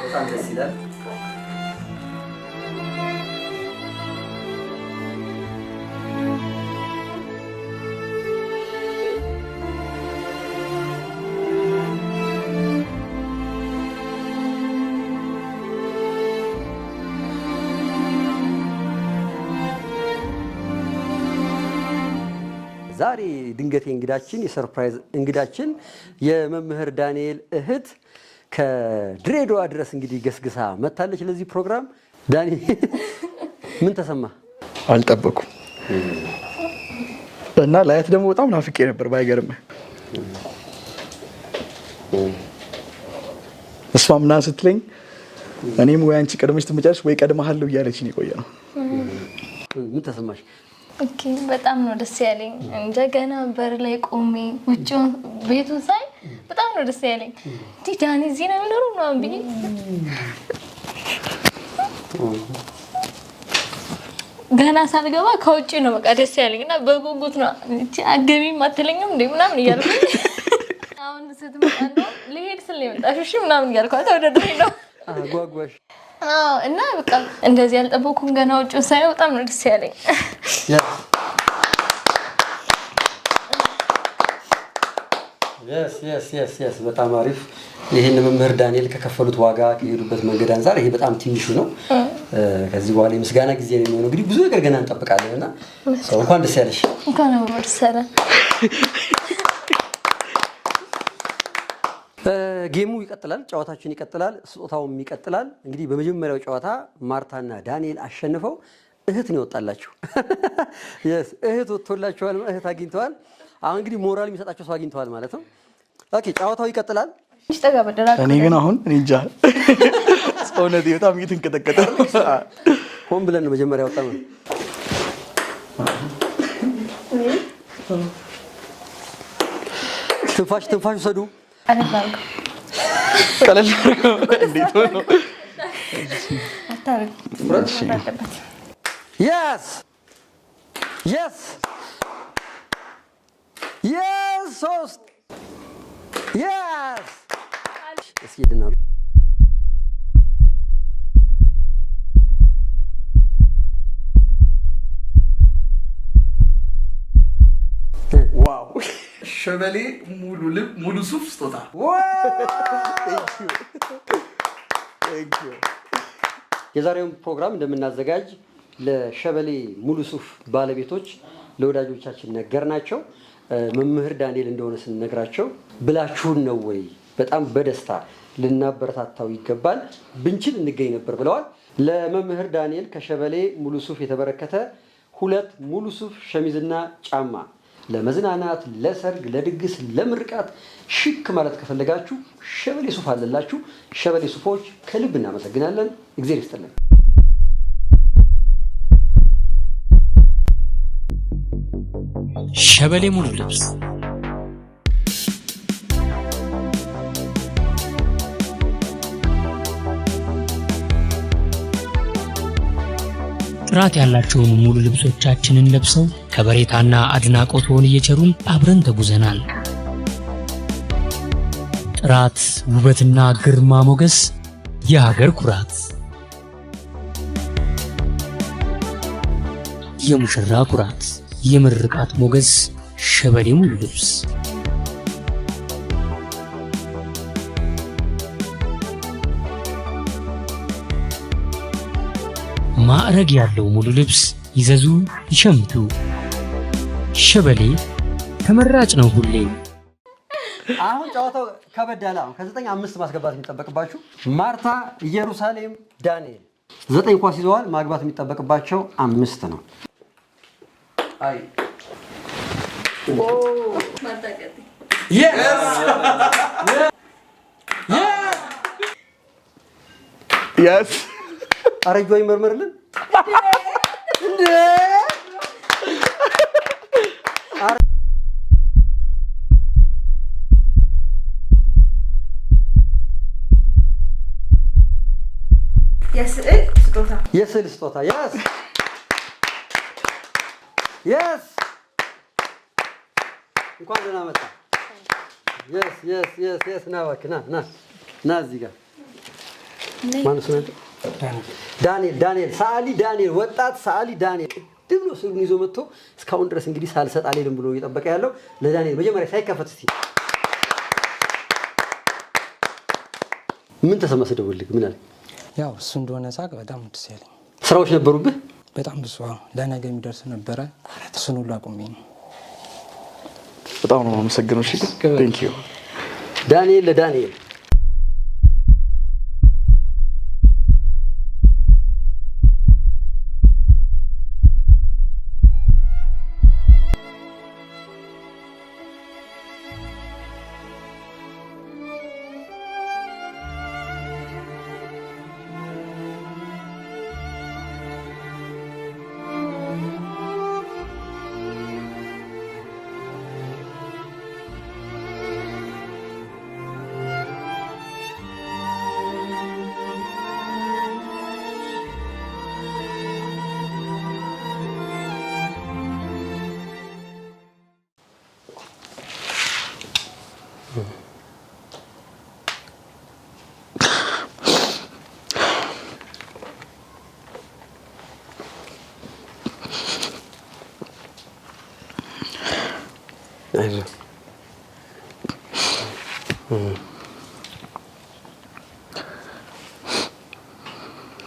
በጣም ደስ ይላል ዛሬ ድንገቴ እንግዳችን የሰርፕራይዝ እንግዳችን የመምህር ዳንኤል እህት ከድሬዳዋ ድረስ እንግዲህ ገስግሳ መታለች ለዚህ ፕሮግራም ዳኒ ምን ተሰማ አልጠበኩም እና ላያት ደግሞ በጣም ናፍቄ ነበር ባይገርም እሷም ና ስትለኝ እኔም ወይ አንቺ ቀድመሽ ትመጫለሽ ወይ ቀድመሃለሁ እያለችኝ የቆየ ነው ምን ተሰማሽ ኦኬ በጣም ነው ደስ ያለኝ እንደገና በር ላይ ቆሜ ውጪው ቤቱ ሳይ በጣም ነው ደስ ያለኝ ዳኒ እዚህ ነው የሚኖረው ነው አንብዬ ገና ሳልገባ ከውጪ ነው በቃ ደስ ያለኝና በጉጉት ነው እቺ አገቢም አትለኝም እንዴ ምናምን እያልኩኝ አሁን ስትመጣ ነው ልሄድ ስል የመጣሽ ምናምን እያልኳት ወደ ድሬዳዋ አጓጓሽ እና በቃ እንደዚህ ያልጠበኩም ገና ውጪው ሳይ በጣም ነው ደስ ያለኝ yes በጣም አሪፍ ይሄን መምህር ዳንኤል ከከፈሉት ዋጋ ከሄዱበት መንገድ አንፃር ይሄ በጣም ትንሹ ነው ከዚህ በኋላ የምስጋና ጊዜ ነው የሚሆነው እንግዲህ ብዙ ነገር ገና እንጠብቃለንና ሰው እንኳን ደስ ያለሽ እንኳን ነው ደስ ያለ ጌሙ ይቀጥላል ጨዋታችን ይቀጥላል ስጦታውም ይቀጥላል እንግዲህ በመጀመሪያው ጨዋታ ማርታና ዳንኤል አሸንፈው እህት ነው ወጣላችሁ yes እህት ወጥቶላችኋል እህት አግኝተዋል አሁን እንግዲህ ሞራል የሚሰጣቸው ሰው አግኝተዋል ማለት ነው ኦኬ ጨዋታው ይቀጥላል ይስተጋ በደራቅ እኔ ግን አሁን እንጃ ጾነቴ በጣም እየተንቀጠቀጠ ሆን ብለን ነው መጀመሪያ ወጣው ትንፋሽ ሰዱ ቀለል እንዴት ነው አታርግ yes ሶስት yes እስኪ ድና ዋው ሸበሌ ሙሉ ሱፍ ስጦታ thank you የዛሬውን ፕሮግራም እንደምናዘጋጅ ለሸበሌ ሙሉ ሱፍ ባለቤቶች ለወዳጆቻችን ነገርናቸው መምህር ዳንኤል እንደሆነ ስንነግራቸው ብላችሁን ነው ወይ በጣም በደስታ ልናበረታታው ይገባል ብንችል እንገኝ ነበር ብለዋል ለመምህር ዳንኤል ከሸበሌ ሙሉ ሱፍ የተበረከተ 2 ሙሉ ሱፍ ሸሚዝና ጫማ ለመዝናናት ለሰርግ ለድግስ ለምርቃት ሽክ ማለት ከፈለጋችሁ ሸበሌ ሱፍ አለላችሁ ሸበሌ ሱፎች ከልብ እናመሰግናለን እግዚአብሔር ይስጥልን ሸበሌ ሙሉ ልብስ ጥራት ያላቸውን ሙሉ ልብሶቻችንን ለብሰው ከበሬታና አድናቆትን እየቸሩን አብረን ተጉዘናል። ጥራት፣ ውበትና ግርማ ሞገስ የሀገር ኩራት። የሙሽራ ኩራት፣ የምርቃት ሞገስ ሸበሌ ሙሉ ልብስ። ማዕረግ ያለው ሙሉ ልብስ ይዘዙ፣ ይሸምቱ። ሸበሌ ተመራጭ ነው ሁሌም። አሁን ጨዋታው ከበድ ያለ ነው። ከ9-5 ማስገባት የሚጠበቅባችሁ ማርታ፣ ኢየሩሳሌም፣ ዳንኤል 9 ኳስ ይዘዋል። ማግባት የሚጠበቅባቸው 5 ነው። አይ የስ አረጇ ይመርመርልን እንዴ! የስዕል ስጦታ የስዕል ስጦታ የስ የስ እንኳን ደህና መጣ። የስ የስ የስ የስ ና እባክህ ና እዚህ ጋር ማነው ስምህ? ዳንኤል ሰዓሊ ዳንኤል ወጣት ሰዓሊ ዳንኤል ቅድም ነው ስሉን ይዞ መጥቶ እስካሁን ድረስ እንግዲህ ሳልሰጥ አልሄድም ብሎ እየጠበቀ ያለው ለዳንኤል መጀመሪያ ሳይከፈት እስቲ ምን ተሰማ ስደውልልህ ምን አለ? ያው እሱ እንደሆነ ሳቅ በጣም ደስ ያለኝ። ስራዎች ነበሩብህ? በጣም ብዙ ለነገ የሚደርስ ነበረ። እሱን ሁሉ አቁሜ ነው። በጣም ነው የማመሰግነው። እሺ ቴንክ ዩ ዳንኤል። ለዳንኤል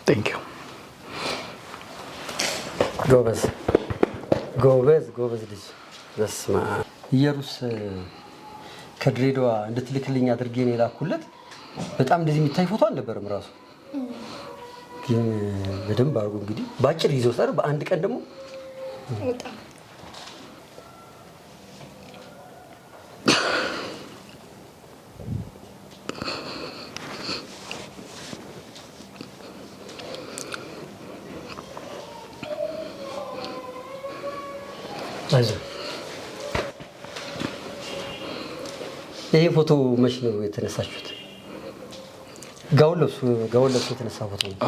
ቴንክ ዩ ጎበዝ ልጅ። በስመ አብ ኢየሩስ ከድሬዳዋ እንድትልክልኝ አድርጌ ነው የላኩለት። በጣም እንደዚህ የሚታይ ፎቶ አልነበረም ራሱ ግን በደንብ አድርጎ እንግዲህ ባጭር ይዞ ሰር በአንድ ቀን ደግሞ ይሄ ፎቶ መች ነው የተነሳችሁት? ጋውን ለብሶ የተነሳ ፎቶ ነው።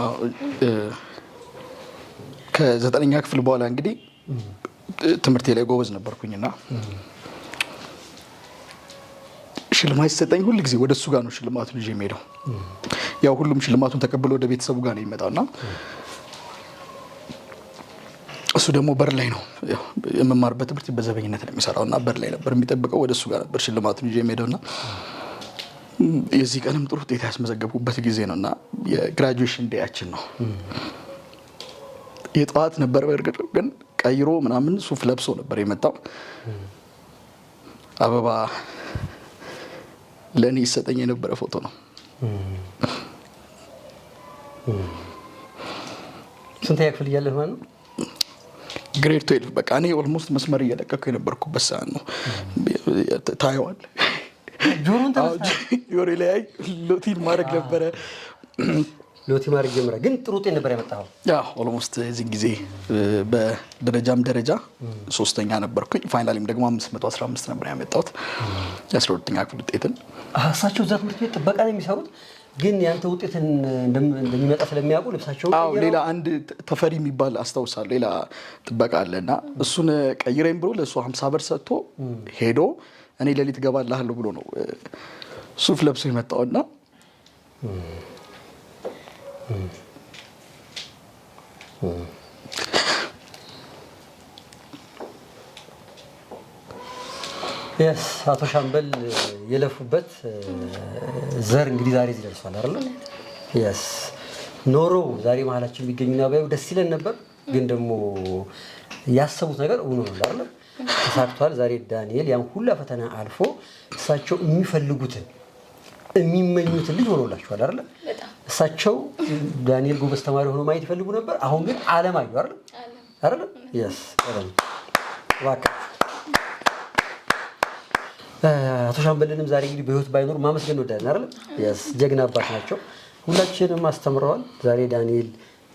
ከ9ኛ ክፍል በኋላ እንግዲህ ትምህርቴ ላይ ጎበዝ ነበርኩኝና ሽልማት ሲሰጠኝ ሁሉ ጊዜ ወደ እሱ ጋር ነው ሽልማቱን ይዤ የምሄደው። ያው ሁሉም ሽልማቱን ተቀብሎ ወደ ቤተሰቡ ጋር ነው የሚመጣውና እሱ ደግሞ በር ላይ ነው የመማርበት ትምህርት በዘበኝነት ነው የሚሰራውና በር ላይ ነበር የሚጠብቀው። ወደ እሱ ጋር ነበር ሽልማቱን ይዤ የምሄደውና የዚህ ቀንም ጥሩ ውጤት ያስመዘገብኩበት ጊዜ ነውና የግራጁዌሽን ዴያችን ነው። የጠዋት ነበር በርግጥ ግን ቀይሮ ምናምን ሱፍ ለብሶ ነበር የመጣው። አበባ ለኔ ይሰጠኝ የነበረ ፎቶ ነው። ስንተኛ ክፍል እያለህ ማለት ነው? ግሬድ 12 በቃ እኔ ኦልሞስት መስመር እየለቀኩ የነበርኩበት ሰዓት ነው። ታየዋል ጆሮን ተነሳ ጆሮ ላይ ሎቲን ማድረግ ነበረ። ሎቲ ማድረግ ጀመረ። ግን ጥሩ ውጤት ነበር ያመጣው። ያ ኦልሞስት እዚህ ጊዜ በደረጃም ደረጃ 3ኛ ነበርኩኝ። ፋይናሊም ደግሞ 515 ነበር ያመጣሁት የ12ኛ ክፍል ውጤትን። እሳቸው እዛ ትምህርት ቤት ጥበቃ ነው የሚሰሩት። ግን ያንተ ውጤትን እንደሚመጣ ስለሚያውቁ ልብሳቸው ሌላ አንድ ተፈሪ የሚባል አስታውሳለሁ ሌላ ጥበቃ አለና እሱን ቀይረኝ ብሎ ለሱ 50 ብር ሰጥቶ ሄዶ እኔ ሌሊት ገባልሃለሁ ብሎ ነው ሱፍ ለብሶ የመጣውና አቶ ሻምበል የለፉበት ዘር እንግዲህ ዛሬ እዚህ ደርሷል አይደል? ኖሮ ዛሬ መሀላችን ቢገኙና ባዩ ደስ ይለን ነበር። ግን ደግሞ ያሰቡት ነገር እውን ሆኗል አይደል? ተሳክቷል። ዛሬ ዳንኤል ያን ሁሉ ፈተና አልፎ እሳቸው የሚፈልጉትን የሚመኙትን ልጅ ሆኖላቸዋል አይደል? እሳቸው ዳንኤል ጎበዝ ተማሪ ሆኖ ማየት ይፈልጉ ነበር። አሁን ግን ዓለም አዩ አይደል? አይደል? ዋካ አቶ ሻምበልንም ዛሬ እንግዲህ በህይወት ባይኖር ማመስገን ወዳለን አይደል? ጀግና አባት ናቸው። ሁላችንም አስተምረዋል። ዛሬ ዳንኤል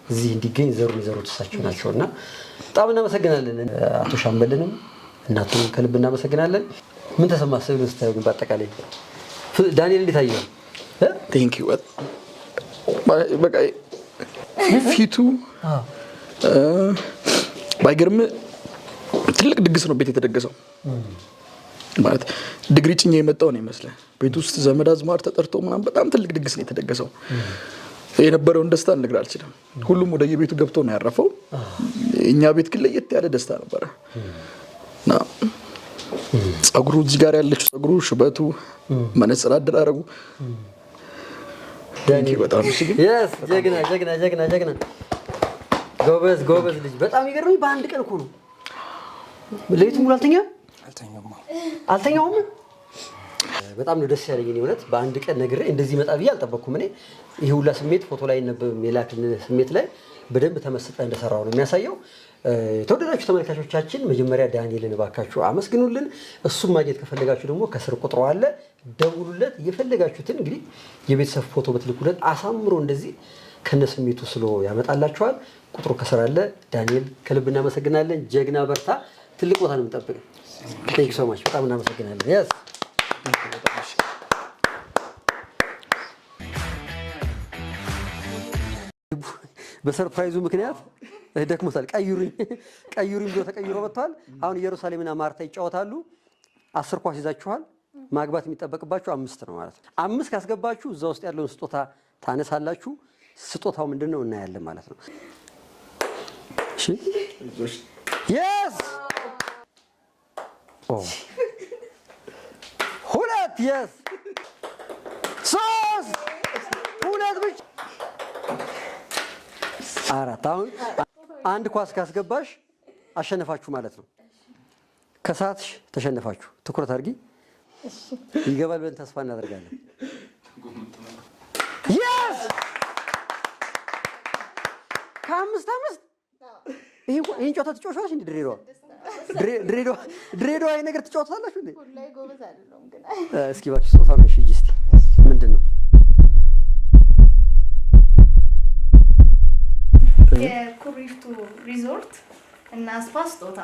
እዚህ እንዲገኝ ዘሩን ይዘሩት እሳቸው ናቸውና በጣም እናመሰግናለን። አቶ ሻምበልንም እናቱን ከልብ እናመሰግናለን። ምን ተሰማ ሰው ስታዩ ግን በአጠቃላይ ዳንኤል እንዴት አየው? ቴንክ ዩ በቃ ፊቱ ባይገርም ትልቅ ድግስ ነው ቤት የተደገሰው ማለት ድግሪ ጭኜ የመጣው ነው ይመስላል። ቤት ውስጥ ዘመድ አዝማድ ተጠርቶ ምናምን በጣም ትልቅ ድግስ ነው የተደገሰው። የነበረውን ደስታ ልነግር አልችልም። ሁሉም ወደ የቤቱ ገብቶ ነው ያረፈው። እኛ ቤት ግን ለየት ያለ ደስታ ነበረ። እና ጸጉሩ እዚህ ጋር ያለችው ጸጉሩ ሽበቱ መነጽር አደራረጉ ዳኒ በጣም ጀግና ጎበዝ ልጅ በጣም ይገርመኝ። በአንድ ቀን እኮ ነው ሌሊቱን ሙሉ አልተኛውም። በጣም ነው ደስ ያለኝ እውነት። በአንድ ቀን ነግሬ እንደዚህ መጣ ብዬ አልጠበቅኩም። እኔ ይሄ ሁላ ስሜት ፎቶ ላይ ነበር ሜላክን ስሜት ላይ በደንብ ተመስጠ እንደሰራው ነው የሚያሳየው። የተወደዳችሁ ተመልካቾቻችን መጀመሪያ ዳንኤልን ባካችሁ አመስግኑልን። እሱም ማግኘት ከፈለጋችሁ ደግሞ ከስር ቁጥሩ አለ፣ ደውሉለት። የፈለጋችሁትን እንግዲህ የቤተሰብ ፎቶ በትልኩለት አሳምሮ እንደዚህ ከነስሜቱ ስሎ ያመጣላችኋል። ቁጥሩ ከስር አለ። ዳንኤል ከልብ እናመሰግናለን። ጀግና በርታ። ትልቅ ቦታ ነው የምንጠብቀው። ቴንክ ዩ ሶ ማች በጣም እናመሰግናለን። በሰርፕራይዙ ምክንያት ደክሞታል። ቀይሩኝ ብሎ ተቀይሮ መጥቷል። አሁን ኢየሩሳሌምና ማርታ ይጫወታሉ። 10 ኳስ ይዛችኋል። ማግባት የሚጠበቅባችሁ 5 ነው ማለት ነው። 5 ካስገባችሁ እዛ ውስጥ ያለውን ስጦታ ታነሳላችሁ። ስጦታው ምንድነው እናያለን ማለት ነው። እሺ yes 2 yes 3 2 ብቻ 4 አሁን አንድ ኳስ ካስገባሽ አሸነፋችሁ ማለት ነው። ከሳትሽ ተሸነፋችሁ። ትኩረት አድርጊ። ይገባል ብለን ተስፋ እናደርጋለን። yes ከአምስት ይሄን ጨዋታ ትጫወቻለሽ እንዴ? ድሬዳዋ ይሄ ነገር ትጫወታላችሁ እንዴ? ሁሌ ጎበዝ አይደለም ግን እስኪ እባክሽ ጾታ ነው። እሺ እስቲ ምንድነው? የኩሪፍቱ ሪዞርት እና ስፓ ስጦታ።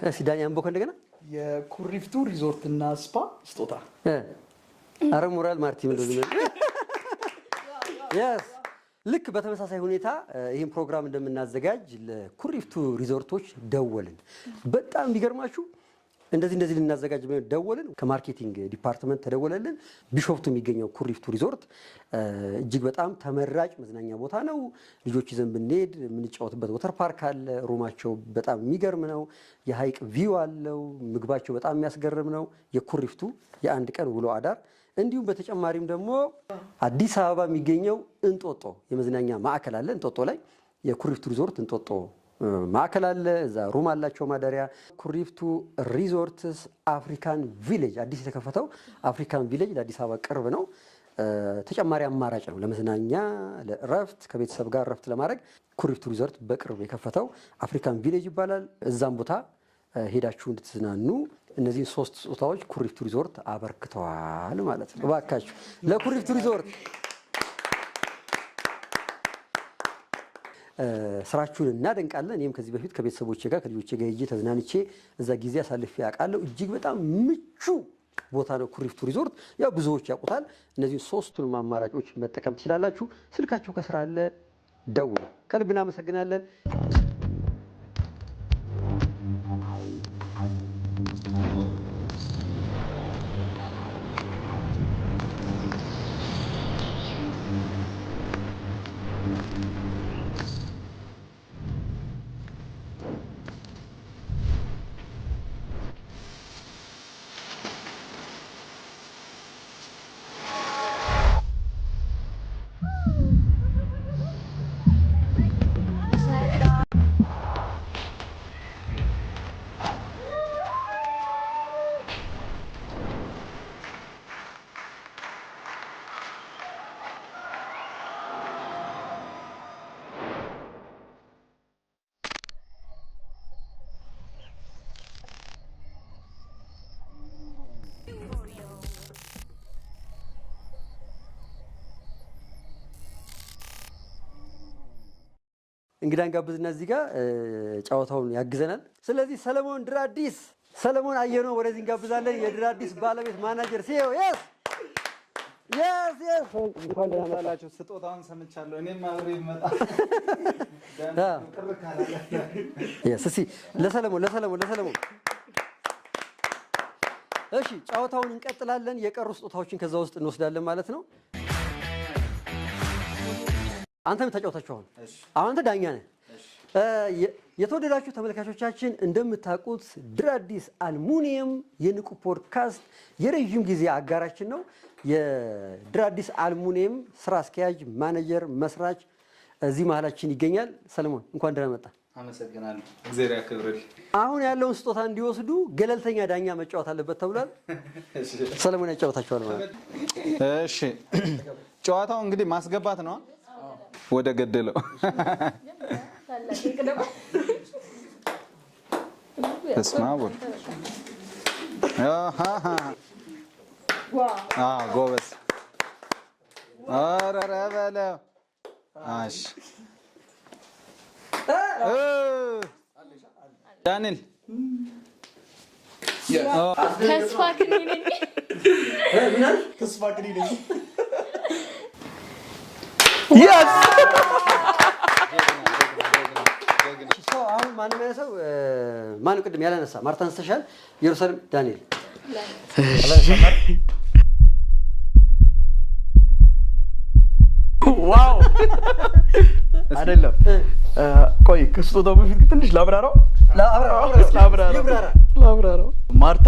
እስኪ ዳኒ አንቦ እንደገና የኩሪፍቱ ሪዞርት እና ስፓ ስጦታ። አረ ሞራል ማርቲ ምንድነው? yes ልክ በተመሳሳይ ሁኔታ ይሄን ፕሮግራም እንደምናዘጋጅ ለኩሪፍቱ ሪዞርቶች ደወልን። በጣም ቢገርማችሁ እንደዚህ ልናዘጋጅ ደወልን። ከማርኬቲንግ ዲፓርትመንት ተደወለልን። ቢሾፍቱ የሚገኘው ኩሪፍቱ ሪዞርት እጅግ በጣም ተመራጭ መዝናኛ ቦታ ነው። ልጆች ይዘን ብንሄድ የምንጫወትበት ወተር ፓርክ አለ። ሩማቸው በጣም የሚገርም ነው። የሀይቅ ቪው አለው። ምግባቸው በጣም የሚያስገርም ነው። የኩሪፍቱ የአንድ ቀን ውሎ አዳር። እንዲሁም በተጨማሪም ደግሞ አዲስ አበባ የሚገኘው እንጦጦ የመዝናኛ ማዕከል አለ። እንጦጦ ላይ የኩሪፍቱ ሪዞርት እንጦጦ ማዕከል አለ። እዛ ሩም አላቸው ማደሪያ። ኩሪፍቱ ሪዞርትስ አፍሪካን ቪሌጅ አዲስ የተከፈተው አፍሪካን ቪሌጅ ለአዲስ አበባ ቅርብ ነው። ተጨማሪ አማራጭ ነው ለመዝናኛ፣ ለእረፍት፣ ከቤተሰብ ጋር እረፍት ለማድረግ ኩሪፍቱ ሪዞርት በቅርብ የከፈተው አፍሪካን ቪሌጅ ይባላል። እዛም ቦታ ሄዳችሁ እንድትዝናኑ እነዚህ 3 ስጦታዎች ኩሪፍቱ ሪዞርት አበርክተዋል ማለት ነው። እባካችሁ ለኩሪፍቱ ሪዞርት ስራችሁን እናደንቃለን። እኔም ከዚህ በፊት ከቤተሰቦቼ ጋር ከልጆቼ ጋር ሄጄ ተዝናንቼ እዛ ጊዜ አሳልፌ አውቃለሁ። እጅግ በጣም ምቹ ቦታ ነው ኩሪፍቱ ሪዞርት። ያው ብዙዎች ያውቁታል። እነዚህ ሶስቱንም አማራጮች መጠቀም ትችላላችሁ። ስልካቸው ከስራ አለ፣ ደውሉ። ከልብ እናመሰግናለን። እንግዳን ጋብዝና እዚህ ጋር ጨዋታውን ያግዘናል። ስለዚህ ሰለሞን ድራዲስ ሰለሞን አየነው ወደዚህ እንጋብዛለን። የድራዲስ ባለቤት ማናጀር ሲዮ የስ እንኳን ደህና መጣችሁ። ስጦታውን ሰምቻለሁ። እኔም አብሬ ይመጣ እስኪ ለሰለሞን እሺ፣ ጨዋታውን እንቀጥላለን። የቀሩ ስጦታዎችን ከዛ ውስጥ እንወስዳለን ማለት ነው። አንተም ተጫውታችሁ አሁን አንተ ዳኛ ነህ። የተወደዳችሁ ተመልካቾቻችን እንደምታውቁት ድራዲስ አልሙኒየም የንቁ ፖድካስት የረጅም ጊዜ አጋራችን ነው። የድራዲስ አልሙኒየም ስራ አስኪያጅ፣ ማኔጀር፣ መስራች እዚህ መሀላችን ይገኛል። ሰለሞን እንኳን ደህና መጣ። አመሰግናለሁ። እግዚአብሔር ያክብርልኝ። አሁን ያለውን ስጦታ እንዲወስዱ ገለልተኛ ዳኛ መጫወት አለበት ተብሏል። ሰለሞን ያጫወታችኋል ማለት። እሺ፣ ጨዋታው እንግዲህ ማስገባት ነው ወደ ገደለው። ተስማሙ። ጎበዝ። ኧረ በለው። እሺ ዳንኤል ተስፋ ግን ነኝ ተስፋ ግን ነኝ Yes! አሁን ማንም ያነሳው ማን ቅድም ያላነሳ ማርታ አንስተሻል። ኢየሩሳሌም ዳንኤል ዋው አይደለም። ቆይ ከስጦታው በፊት ትንሽ ላብራራው። ማርታ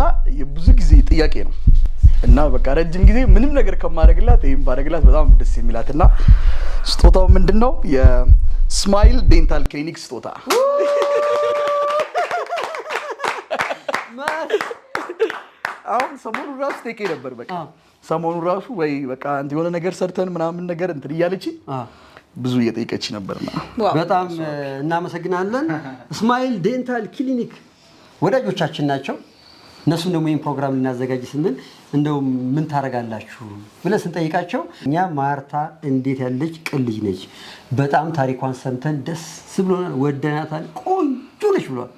ብዙ ጊዜ ጥያቄ ነው እና በቃ ረጅም ጊዜ ምንም ነገር ከማድረግላት ይሄን ባደረግላት በጣም ደስ የሚላትና ስጦታው ምንድነው? የስማይል ዴንታል ክሊኒክ ስጦታ። አሁን ሰሞኑን ራሱ ቴኬ ነበር። በቃ ሰሞኑን ራሱ ወይ በቃ አንተ የሆነ ነገር ሰርተን ምናምን ነገር እንትን እያለች ብዙ እየጠየቀች ነበርና በጣም እናመሰግናለን። ስማይል ዴንታል ክሊኒክ ወዳጆቻችን ናቸው። እነሱም ደግሞ ይህን ፕሮግራም ልናዘጋጅ ስንል እንደው ምን ታረጋላችሁ ብለን ስንጠይቃቸው እኛ ማርታ እንዴት ያለች ቅን ልጅ ነች፣ በጣም ታሪኳን ሰምተን ደስ ብሎናል፣ ወደናታል፣ ቆንጆ ነች ብሏል።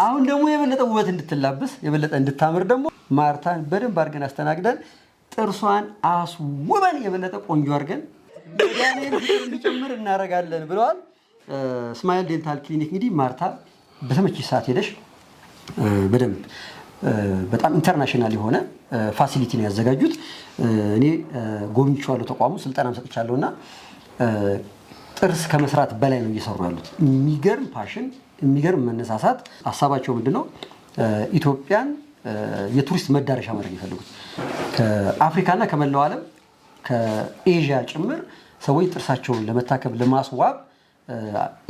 አሁን ደግሞ የበለጠ ውበት እንድትላበስ የበለጠ እንድታምር ደግሞ ማርታን በደንብ አድርገን አስተናግደን ጥርሷን አስውበን የበለጠ ቆንጆ አድርገን ዳንኤል ፍቅር እንዲጨምር እናደርጋለን ብለዋል። ስማይል ዴንታል ክሊኒክ እንግዲህ ማርታ በተመቸሽ ሰዓት ሄደሽ በደንብ በጣም ኢንተርናሽናል የሆነ ፋሲሊቲ ነው ያዘጋጁት። እኔ ጎብኝቼዋለሁ፣ ተቋሙ ስልጠናም ሰጥቻለሁና ጥርስ ከመስራት በላይ ነው እየሰሩ ያሉት። የሚገርም ፓሽን፣ የሚገርም መነሳሳት። ሀሳባቸው ምንድነው? ኢትዮጵያን የቱሪስት መዳረሻ ማድረግ ይፈልጉት። ከአፍሪካና ከመላው ዓለም ከኤዥያ ጭምር ሰዎች ጥርሳቸውን ለመታከም ለማስዋብ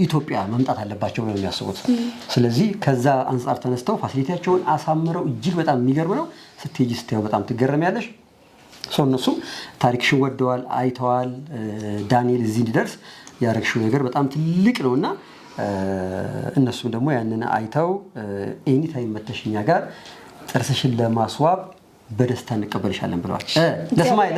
ኢትዮጵያ መምጣት አለባቸው ነው የሚያስቡት። ስለዚህ ከዛ አንፃር ተነስተው ፋሲሊቲያቸውን አሳምረው እጅግ በጣም የሚገርም ነው። ስትሄጂ ስታዩ በጣም ትገረሚያለሽ። እነሱም ታሪክሽን ወደዋል፣ አይተዋል። ዳንኤል እዚህ እንዲደርስ ያደረግሽው ነገር በጣም ትልቅ ነውና እነሱም ደግሞ ያንን አይተው ኤኒ ታይም መተሽ እኛ ጋር ጥርስሽን ለማስዋብ በደስታ እንቀበልሻለን ብለዋል። ለስማይል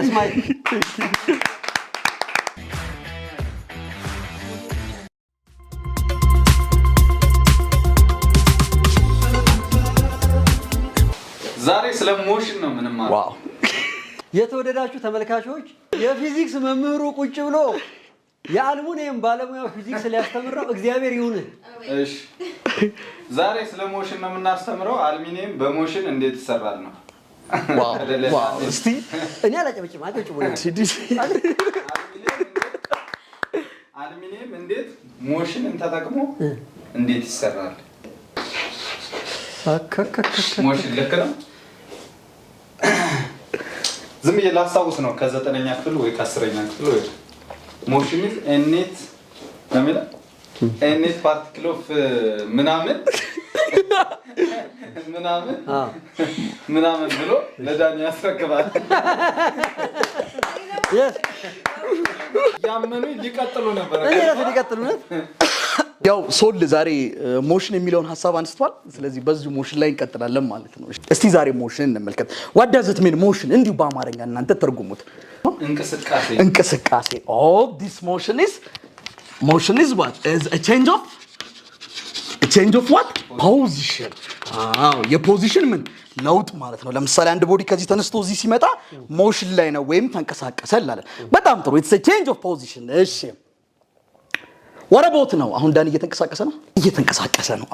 ዛሬ ስለ ሞሽን ነው ምንም ማለት ዋው የተወደዳችሁ ተመልካቾች የፊዚክስ መምህሩ ቁጭ ብሎ የአልሙኒየም ባለሙያው ፊዚክስ ሊያስተምረው እግዚአብሔር ይሁን። እሺ ዛሬ ስለ ሞሽን ነው የምናስተምረው። አልሙኒየም በሞሽን እንዴት ይሰራል ነው። ዋው እስቲ እኔ አላጨበጭም አጨብጭቡ። አልሙኒየም እንዴት ሞሽንን ተጠቅሞ እንዴት ይሰራል? ሞሽን ልክ ነው። ዝም ብዬ ላስታውስ ነው ከ9ኛ ክፍል ወይ ከ10ኛ ክፍል ወይ ሞሽን is a net particle of ምናምን ብሎ ለዳኒ ያስረክባል። ያመኑ ሊቀጥሉ ነበር። እኔ ራሴ ሊቀጥሉ ነው። ያው ሶል ዛሬ ሞሽን የሚለውን ሐሳብ አንስቷል። ስለዚህ በዚህ ሞሽን ላይ እንቀጥላለን ማለት ነው። እስቲ ዛሬ ሞሽን እንመልከት። what does it mean motion እንዲሁ በአማርኛ እናንተ ተርጉሙት። እንቅስቃሴ all this motion is what is a change of what position የፖዚሽን ምን ለውጥ ማለት ነው። ለምሳሌ አንድ ቦዲ ከዚህ ተነስቶ እዚህ ሲመጣ ሞሽን ላይ ነው ወይም ተንቀሳቀሰ እንላለን። በጣም ጥሩ it's a change of position። እሺ what about ነው? አሁን ዳኒ እየተንቀሳቀሰ ነው።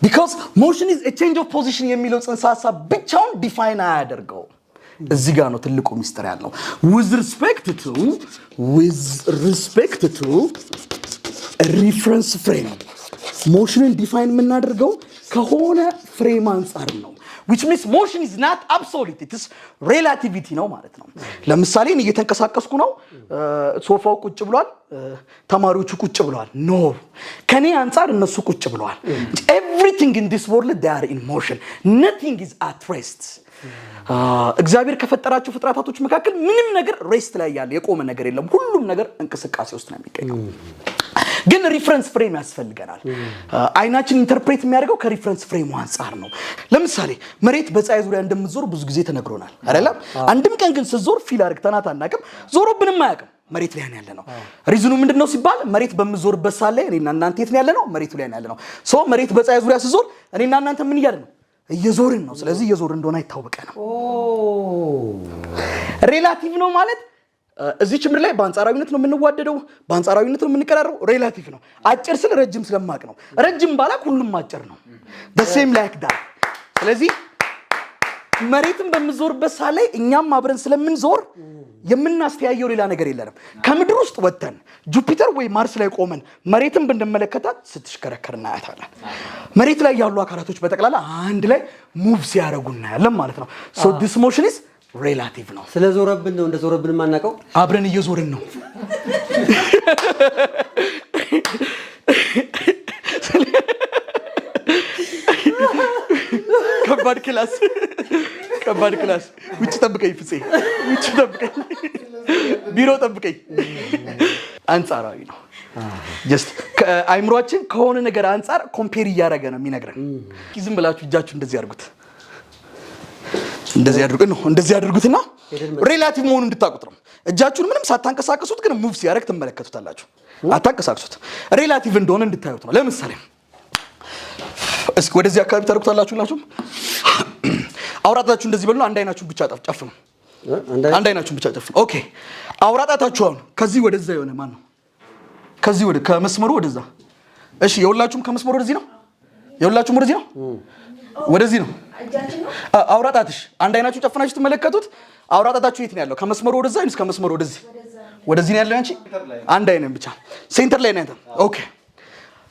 because motion is a change of position የሚለው ጽንሰ ሐሳብ ብቻውን ዲፋይን አያደርገው። እዚህ ጋር ነው ትልቁ ሚስጥር ያለው። with respect to reference frame motion ዲፋይን የምናደርገው ከሆነ ፍሬም አንፃር ነው። which means motion is not absolute, it is relativity ነው ማለት ነው። ለምሳሌ እኔ እየተንቀሳቀስኩ ነው፣ ሶፋው ቁጭ ብሏል፣ ተማሪዎቹ ቁጭ ብለዋል። ኖ ከኔ አንፃር እነሱ ቁጭ ብለዋል። everything in this world they are in motion, nothing is at rest። እግዚአብሔር ከፈጠራቸው ፍጥረታቶች መካከል ምንም ነገር ሬስት ላይ ያለ የቆመ ነገር የለም። ሁሉም ነገር እንቅስቃሴ ውስጥ ነው የሚገኘው። ግን ሪፈረንስ ፍሬም ያስፈልገናል። አይናችን ኢንተርፕሬት የሚያደርገው ከሪፈረንስ ፍሬሙ አንፃር ነው። ለምሳሌ መሬት በፀሐይ ዙሪያ እንደምትዞር ብዙ ጊዜ ተነግሮናል አይደለም? አንድም ቀን ግን ስትዞር ፊል አድርገናት አናውቅም። ዞሮብንም አያውቅም። መሬት ላይ ያለ ነው። ሪዝኑ ምንድነው ሲባል መሬት በምትዞርበት ሳለ እኔና እናንተ የት ነው ያለ ነው? መሬቱ ላይ ያለ ነው። ሶ መሬት በፀሐይ ዙሪያ ስትዞር እኔና እናንተ ምን እያለ ነው? እየዞርን ነው። ስለዚህ እየዞርን እንደሆነ አይታወቀንም። ሪላቲቭ ነው ማለት እዚህ ችምር ላይ በአንጻራዊነት ነው የምንዋደደው፣ በአንጻራዊነት ነው የምንቀራረው። ሪላቲቭ ነው። አጭር ስለ ረጅም ስለማቅ ነው። ረጅም ባላክ ሁሉም አጭር ነው። the same like that። ስለዚህ መሬትን በመዞርበት ሳለ እኛም አብረን ስለምንዞር የምናስተያየው ሌላ ነገር የለንም። ከምድር ውስጥ ወጥተን ጁፒተር ወይ ማርስ ላይ ቆመን መሬትን ብንመለከታት ስትሽከረከር እናያታለን። መሬት ላይ ያሉ አካላቶች በጠቅላላ አንድ ላይ ሙቭ ሲያደርጉ እናያለን ማለት ነው። so this motion is ሬላቲቭ ነው። ስለዞረብን ነው እንደዞረብን ማናቀው። አብረን እየዞርን ነው። ከባድ ክላስ ውጭ ጠብቀኝ ፍፄ፣ ውጭ ጠብቀኝ፣ ቢሮ ጠብቀኝ። አንጻራዊ ነው። ጀስት አይምሮአችን ከሆነ ነገር አንፃር ኮምፔር እያደረገ ነው የሚነግረን። ዝም ብላችሁ እጃችሁ እንደዚህ አድርጉት፣ እንደዚህ አድርጉትና ሪላቲቭ መሆኑን እንድታውቁት ነው። እጃችሁን ምንም ሳታንቀሳቀሱት ግን ሙቭ ሲያደርግ ትመለከቱታላችሁ። አታንቀሳቀሱት፣ ሪላቲቭ እንደሆነ እንድታዩት ነው። ለምሳሌ እስኪ ወደዚህ አካባቢ ታደርጉታላችሁ። አውራጣታችሁ እንደዚህ በሉና አንድ አይናችሁን ብቻ ጨፍኑ። አንድ አይናችሁን ብቻ ጨፍኑ። ኦኬ። አውራጣታችሁ አሁን ከዚህ ወደዛ የሆነ ማን ነው? ከዚህ ወደ ከመስመሩ ወደዛ። እሺ፣ የሁላችሁም ከመስመሩ ወደዚህ ነው። የሁላችሁም ወደዚህ ነው። ወደዚህ ነው። አውራጣትሽ አንድ አይናችሁ ጨፍናችሁ ትመለከቱት። አውራጣታችሁ የት ነው ያለው? ከመስመሩ ወደዛ ወይስ ከመስመሩ ወደዚህ? ወደዚህ ነው ያለው። አንቺ አንድ አይነን ብቻ ሴንተር ላይ ነው። ኦኬ።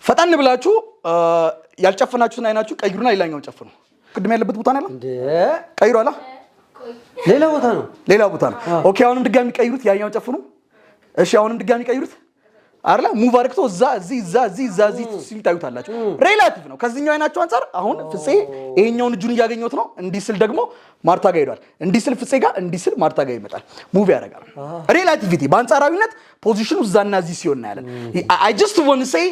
ፈጣን ብላችሁ ያልጨፈናችሁን አይናችሁ ቀይሩና ሌላኛውን ጨፍኑ። ቅድም ያለበት ቦታ ነው ያለው እንዴ? ቀይሩ አላ ሌላ ቦታ ነው። ኦኬ። አሁንም ድጋሚ ቀይሩት። ያኛውን ጨፍኑ። እሺ፣ አሁንም ድጋሚ ቀይሩት። አርላ ሙቭ አድርግቶ እዛ ሲታዩታላችሁ። ሪላቲቭ ነው። ከዚህኛው አይናችሁ አንፃር አሁን ፍፄ ይሄኛውን እጁን እያገኘሁት ነው። እንዲህ ስል ደግሞ ማርታ ጋር ሄዷል። እንዲህ ስል ፍፄ ጋር፣ እንዲህ ስል ማርታ ጋር ይመጣል። ሙቭ ያደርጋል። ሪላቲቪቲ በአንጻራዊነት ፖዚሽኑ እዛና እዚህ ሲሆን እናያለን። I just want to say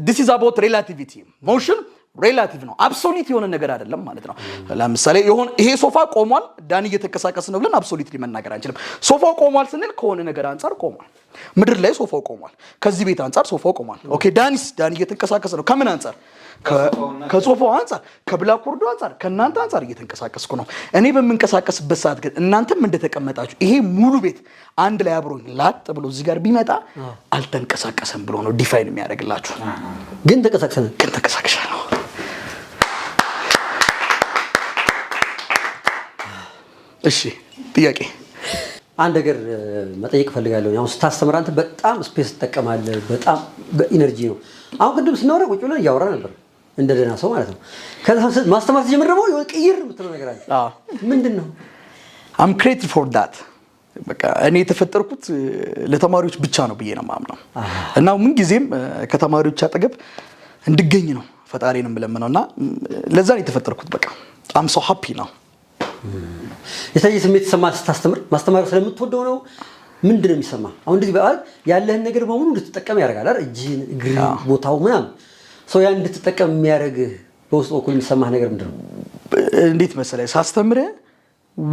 this is about relativity. motion ሬላቲቭ ነው። አብሶሉት የሆነ ነገር አይደለም ማለት ነው። ለምሳሌ ይሄ ሶፋ ቆሟል፣ ዳኒ እየተንቀሳቀሰ ነው ብለን አብሶሉትሊ መናገር አንችልም። ሶፋው ቆሟል ስንል ከሆነ ነገር አንፃር ቆሟል። ምድር ላይ ሶፋው ቆሟል ከዚህ ቤት አንፃር ሶፋው ቆሟል ኦኬ ዳኒ እየተንቀሳቀሰ ነው ከምን አንፃር ከሶፋው አንፃር ከብላክቦርዱ አንፃር ከናንተ አንፃር እየተንቀሳቀስኩ ነው እኔ በመንቀሳቀስበት ሰዓት ግን እናንተም እንደተቀመጣችሁ ይሄ ሙሉ ቤት አንድ ላይ አብሮኝ ላጥ ብሎ እዚህ ጋር ቢመጣ አልተንቀሳቀሰም ብሎ ነው ዲፋይን የሚያደርግላችሁ ግን ተንቀሳቅሻለሁ እሺ ጥያቄ አንድ ነገር መጠየቅ ፈልጋለሁ አሁን ስታስተምር አንተ በጣም ስፔስ ተጠቀማለህ በጣም በኢነርጂ ነው አሁን ቅድም ስናወራ ቁጭ ብለን ያወራ ነበር እንደደና ሰው ማለት ነው ከዛ ማስተማር ሲጀምር ደግሞ ይቀይር ምትለው ነገር አለ ምንድነው I'm created for that በቃ እኔ የተፈጠርኩት ለተማሪዎች ብቻ ነው ብዬ ነው ማምነው እና ምን ጊዜም ከተማሪዎች አጠገብ እንድገኝ ነው ፈጣሪንም ለምነውና ለዛ ነው የተፈጠርኩት በቃ I'm so happy now የተለየ ስሜት ተሰማህ ስታስተምር ማስተማር ስለምትወደው ነው ምንድነው የሚሰማ አሁን እንደዚህ በቃ ያለህን ነገር በሙሉ እንድትጠቀም ያደርጋል አይደል እጅ እግር ቦታው ምናምን ሰው ያን እንድትጠቀም የሚያደርግ በውስጥ በኩል የሚሰማህ ነገር ምንድነው እንዴት መሰለህ ሳስተምር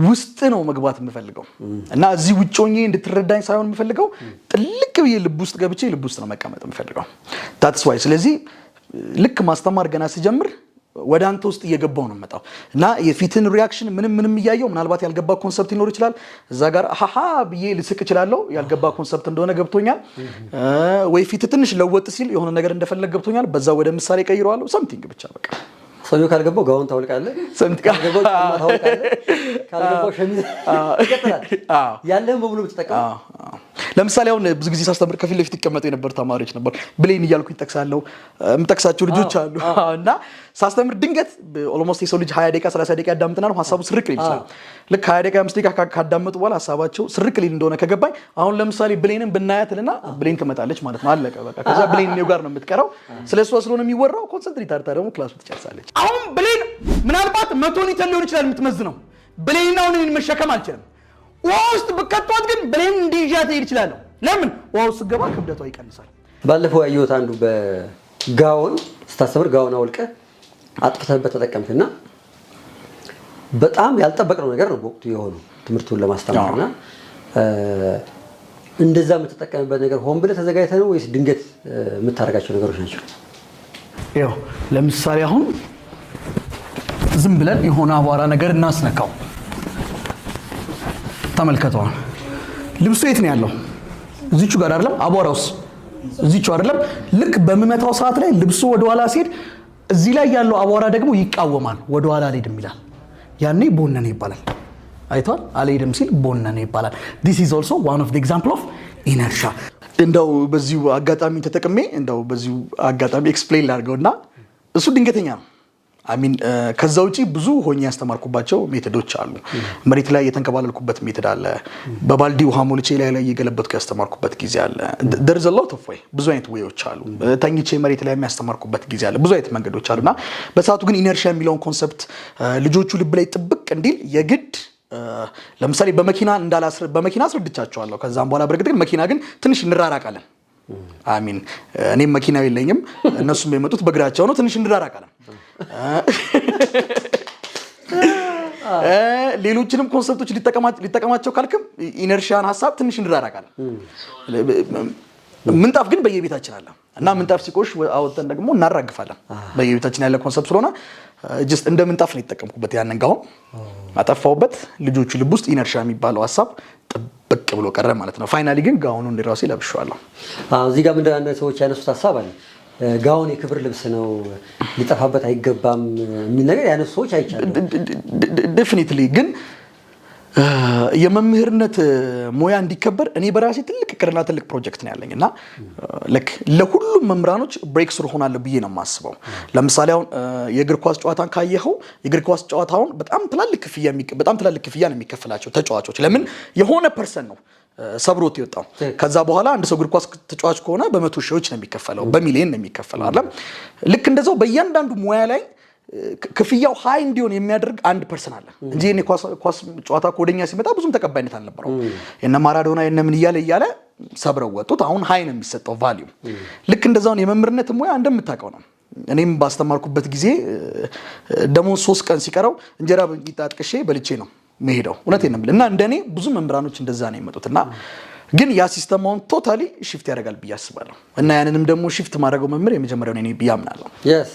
ውስጥ ነው መግባት የምፈልገው እና እዚህ ውጭ ሆኜ እንድትረዳኝ ሳይሆን የምፈልገው ጥልቅ ብዬ ልብ ውስጥ ገብቼ ልብ ውስጥ ነው መቀመጥ የምፈልገው that's why ስለዚህ ልክ ማስተማር ገና ሲጀምር ወደ አንተ ውስጥ እየገባው ነው መጣው እና የፊትን ሪአክሽን ምንም እያየው ምናልባት ያልገባ ኮንሰፕት ይኖር ይችላል እዛ ጋር ሃሃ ብዬ ልስቅ ይችላልው ያልገባ ኮንሰፕት እንደሆነ ገብቶኛል ወይ ፊት ትንሽ ለወጥ ሲል የሆነ ነገር እንደፈለግ ገብቶኛል በዛ ወደ ምሳሌ ቀይረዋለሁ something ብቻ በቃ ሰውየው ካልገባው ጋውን ታውልቃለህ ካልገባው ጫማ ታውልቃለህ ካልገባው ሸሚዝ ይቀጥላል ያለህን በሙሉ ብትጠቀም ለምሳሌ አሁን ብዙ ጊዜ ሳስተምር ከፊት ለፊት ይቀመጡ የነበሩ ተማሪዎች ነበር ብሌን ይያልኩ ይተክሳለሁ ምጠክሳቸው ልጆች አሉ እና ሳስተምር ድንገት ኦልሞስት የሰው ልጅ 20 ደቂቃ 30 ደቂቃ ያዳምጥናል ሐሳቡ ስርቅ ይልቻል ልክ 20 ደቂቃ 5 ደቂቃ ካዳመጡ በኋላ ሐሳባቸው ስርቅ ሊል እንደሆነ ከገባኝ አሁን ለምሳሌ ብሌንን ብናያትና ብሌን ትመጣለች ማለት ነው አለቀ በቃ ከዛ ብሌን ነው ጋር ነው የምትቀረው ስለሱ ስለሆነ የሚወራው ኮንሰንትሬት አድርታ ደግሞ ክላሱ ትጨርሳለች አሁን ብሌን ምናልባት 100 ሊትር ሊሆን ይችላል የምትመዝነው ብሌን አሁን መሸከም አልችልም ውስጥ በከቷት ግን ብሌን እንዲያት ይችላል ለምን ውስጥ ገባ ክብደቷ ይቀንሳል ባለፈው ያየሁት አንዱ በጋውን ስታስተምር ጋውን አውልቀ አጥፍተህበት ተጠቀምክና በጣም ያልጠበቅነው ነገር ነው በወቅቱ የሆነው ትምህርቱን ለማስተማርና እንደዛ የምትጠቀምበት ነገር ሆን ብለህ ተዘጋጅተህ ነው ወይስ ድንገት የምታረጋቸው ነገሮች ናቸው ያው ለምሳሌ አሁን ዝም ብለን የሆነ አቧራ ነገር እናስነካው ተመልከተው ልብሱ የት ነው ያለው እዚቹ ጋር አይደለም አቧራውስ እዚቹ አይደለም ልክ በመመታው ሰዓት ላይ ልብሱ ወደ ኋላ ሲሄድ እዚህ ላይ ያለው አቧራ ደግሞ ይቃወማል ወደ ኋላ አልሄድም ይላል ያኔ ቦነነ ይባላል አይቷል አልሄድም ሲል ቦነነ ይባላል this is also one of the example of inertia እንደው በዚሁ አጋጣሚ ተጠቅሜ እንደው በዚሁ አጋጣሚ ኤክስፕሌን ላድርገውና እሱ ድንገተኛ ነው አሚን ከዛው ውጪ ብዙ ሆኛ ያስተማርኩባቸው ሜቶዶች አሉ መሬት ላይ የተንከባለልኩበት ሜቶድ አለ በባልዲ ውሃ ሞልቼ ላይ እየገለበጥኩ ያስተማርኩበት ጊዜ አለ there is a lot of way ብዙ አይነት ወዮች አሉ ተኝቼ መሬት ላይ የሚያስተማርኩበት ጊዜ አለ ብዙ አይነት መንገዶች አሉና በሰዓቱ ግን ኢነርሺያ የሚለውን ኮንሰፕት ልጆቹ ልብ ላይ ጥብቅ እንዲል የግድ ለምሳሌ በመኪና አስረድቻቸዋለሁ ከዛም በኋላ በርግጥ ግን መኪና ግን ትንሽ እንራራቃለን አሚን እኔም መኪናው የለኝም እነሱም የመጡት በእግራቸው ነው ትንሽ እንራራቃለን ሌሎችንም ኮንሰፕቶች ሊጠቀማቸው ካልከም ኢነርሺያን ሐሳብ ትንሽ እንራራቃለን ምንጣፍ ግን በየቤታችን አለ እና ምንጣፍ ሲቆሽ አውጥተን ደግሞ እናራግፋለን በየቤታችን ያለ ኮንሰፕት ስለሆነ ጀስት እንደ ምንጣፍ ነው የተጠቀምኩበት ያንን ጋውን አጠፋውበት ልጆቹ ልብ ውስጥ ኢነርሺያ የሚባለው ሐሳብ ጥብቅ ብሎ ቀረ ማለት ነው ፋይናሊ ግን ጋውኑን እንደራሴ ለብሼዋለሁ እዚህ ጋር ምንድነው አንድ ሰዎች ያነሱት ሐሳብ አለ ጋውን የክብር ልብስ ነው ሊጠፋበት አይገባም ምን ነገር ያነሱ ሰዎች አይቻልም ዴፊኒትሊ ግን የመምህርነት ሞያ እንዲከበር እኔ በራሴ ትልቅ ቅርና ትልቅ ፕሮጀክት ነው ያለኝና ለሁሉም መምህራኖች ብሬክ ስሩ ሆናለ ብዬ ነው ማስበው ለምሳሌ አሁን የእግር ኳስ ጨዋታን ካየኸው የእግር ኳስ ጨዋታውን በጣም ትላልቅ ክፍያ ነው የሚከፈላቸው ተጫዋቾች ለምን የሆነ ፐርሰን ነው ሰብሮት ይወጣው ከዛ በኋላ አንድ ሰው እግር ኳስ ተጫዋች ከሆነ በመቶ ሺዎች ነው የሚከፈለው በሚሊዮን ነው የሚከፈለው አይደል ልክ እንደዛው በእያንዳንዱ ሙያ ላይ ክፍያው ሃይ እንዲሆን የሚያደርግ አንድ ፐርሰን አለ እንጂ እኔ ኳስ ጨዋታ ኮደኛ ሲመጣ ብዙም ተቀባይነት አልነበረው እና ማራዶና እና ምን ይያለ ሰብረው ወጡት አሁን ሃይ ነው የሚሰጠው ቫልዩ ልክ እንደዛው የመምህርነት ሙያ እንደምታውቀው ነው እኔም ባስተማርኩበት ጊዜ ደሞ 3 ቀን ሲቀረው እንጀራ በቂጣ አጥቅሼ በልቼ ነው መሄደው እውነቴን ነው እና እንደኔ ብዙ መምህራኖች እንደዛ ነው የመጡትና ግን ያ ሲስተማውን ቶታሊ ሽፍት ያደርጋል ብዬ አስባለሁ እና ያንንም ደግሞ ሽፍት ማድረገው መምህር የመጀመሪያው እኔ ብዬ አምናለሁ። yes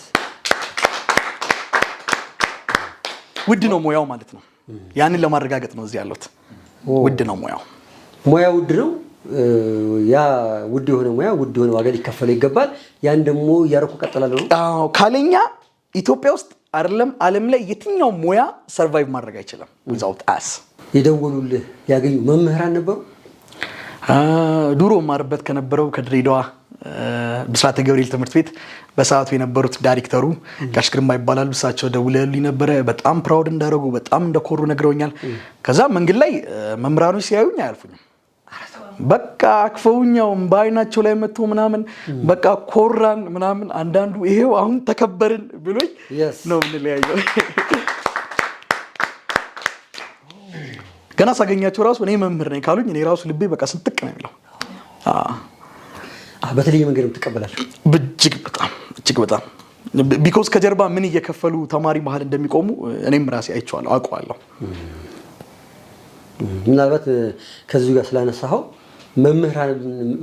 ውድ ነው ሙያው ማለት ነው። ያንን ለማረጋገጥ ነው እዚህ ያለሁት። ውድ ነው ሙያው ውድ ነው። ያ ውድ የሆነ ሙያ ውድ የሆነ ዋጋ ሊከፈለው ይገባል። ያን ደግሞ ያረኩ ቀጥላለሁ ነው። አዎ ካለኛ ኢትዮጵያ ውስጥ አይደለም ዓለም ላይ የትኛው ሙያ ሰርቫይቭ ማድረግ አይችልም without us። የደወሉልህ ያገኙ መምህራን ነበሩ? ድሮ ማርበት ከነበረው ከድሬዳዋ ብስራተ ገብርኤል ትምህርት ቤት በሰዓቱ የነበሩት ዳይሬክተሩ ጋሽ ግርማ ይባላሉ። እሳቸው ደውለውልኝ ነበር። በጣም ፕራውድ እንዳደረጉ በጣም እንደኮሩ ነግረውኛል። ከዛ መንገድ ላይ መምህራኖች ሲያዩኝ አያልፉኝም። በቃ አክፈውኛው ባይናቸው ላይ መጥቶ ምናምን በቃ ኮራን ምናምን አንዳንዱ ይሄው አሁን ተከበርን ብሎኝ ነው እንለያየው። ገና ሳገኛቸው ራሱ እኔ መምህር ነኝ ካሉኝ እኔ ራሱ ልቤ በቃ ስንጥቅ ነው የሚለው። በተለየ መንገድ የምትቀበላቸው እጅግ በጣም ቢኮዝ ከጀርባ ምን እየከፈሉ ተማሪ መሀል እንደሚቆሙ እኔም ራሴ አይቼዋለሁ አውቀዋለሁ። ምናልባት ከዚህ ጋር ስላነሳኸው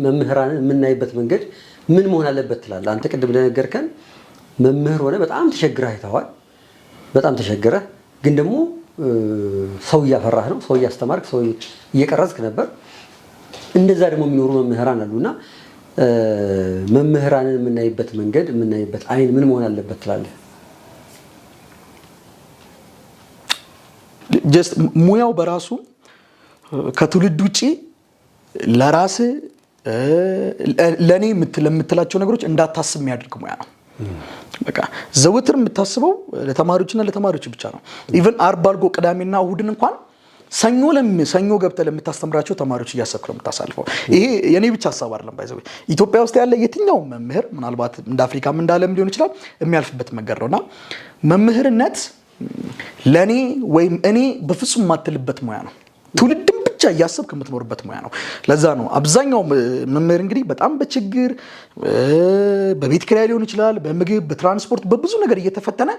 መምህራንን የምናይበት መንገድ ምን መሆን አለበት ትላለህ? አንተ ቅድም እንደነገርከን መምህር ሆነ በጣም ተቸግረህ አይተኸዋል። በጣም ተቸግረህ ግን ደግሞ ሰው እያፈራህ ነው፣ ሰው እያስተማርክ፣ ሰው እየቀረጽክ ነበር። እንደዛ ደግሞ የሚኖሩ መምህራን አሉና መምህራንን የምናይበት መንገድ የምናይበት አይን ምን መሆን አለበት ትላለህ? ጀስት ሙያው በራሱ ከትውልድ ውጪ ለራስ ለኔ ለምትላቸው ነገሮች እንዳታስብ የሚያደርግ ሙያ ነው። በቃ ዘውትር የምታስበው ለተማሪዎችና ለተማሪዎች ብቻ ነው። ኢቭን አርብ አልጎ ቅዳሜና እሁድን እንኳን ሰኞ ገብተህ ለምታስተምራቸው ተማሪዎች እያሰብክ ነው የምታሳልፈው። ይሄ የኔ ብቻ ሐሳብ አይደለም። ባይዘው ኢትዮጵያ ውስጥ ያለ የትኛው መምህር ምናልባት እንደ አፍሪካም እንደ ዓለም ሊሆን ይችላል የሚያልፍበት መንገድ ነውና መምህርነት ለኔ ወይም እኔ በፍጹም ማትልበት ሙያ ነው። ትውልድም ብቻ እያሰብክ የምትኖርበት ሙያ ነው። ለዛ ነው አብዛኛው መምህር እንግዲህ በጣም በችግር በቤት ኪራይ ሊሆን ይችላል፣ በምግብ በትራንስፖርት በብዙ ነገር እየተፈተነ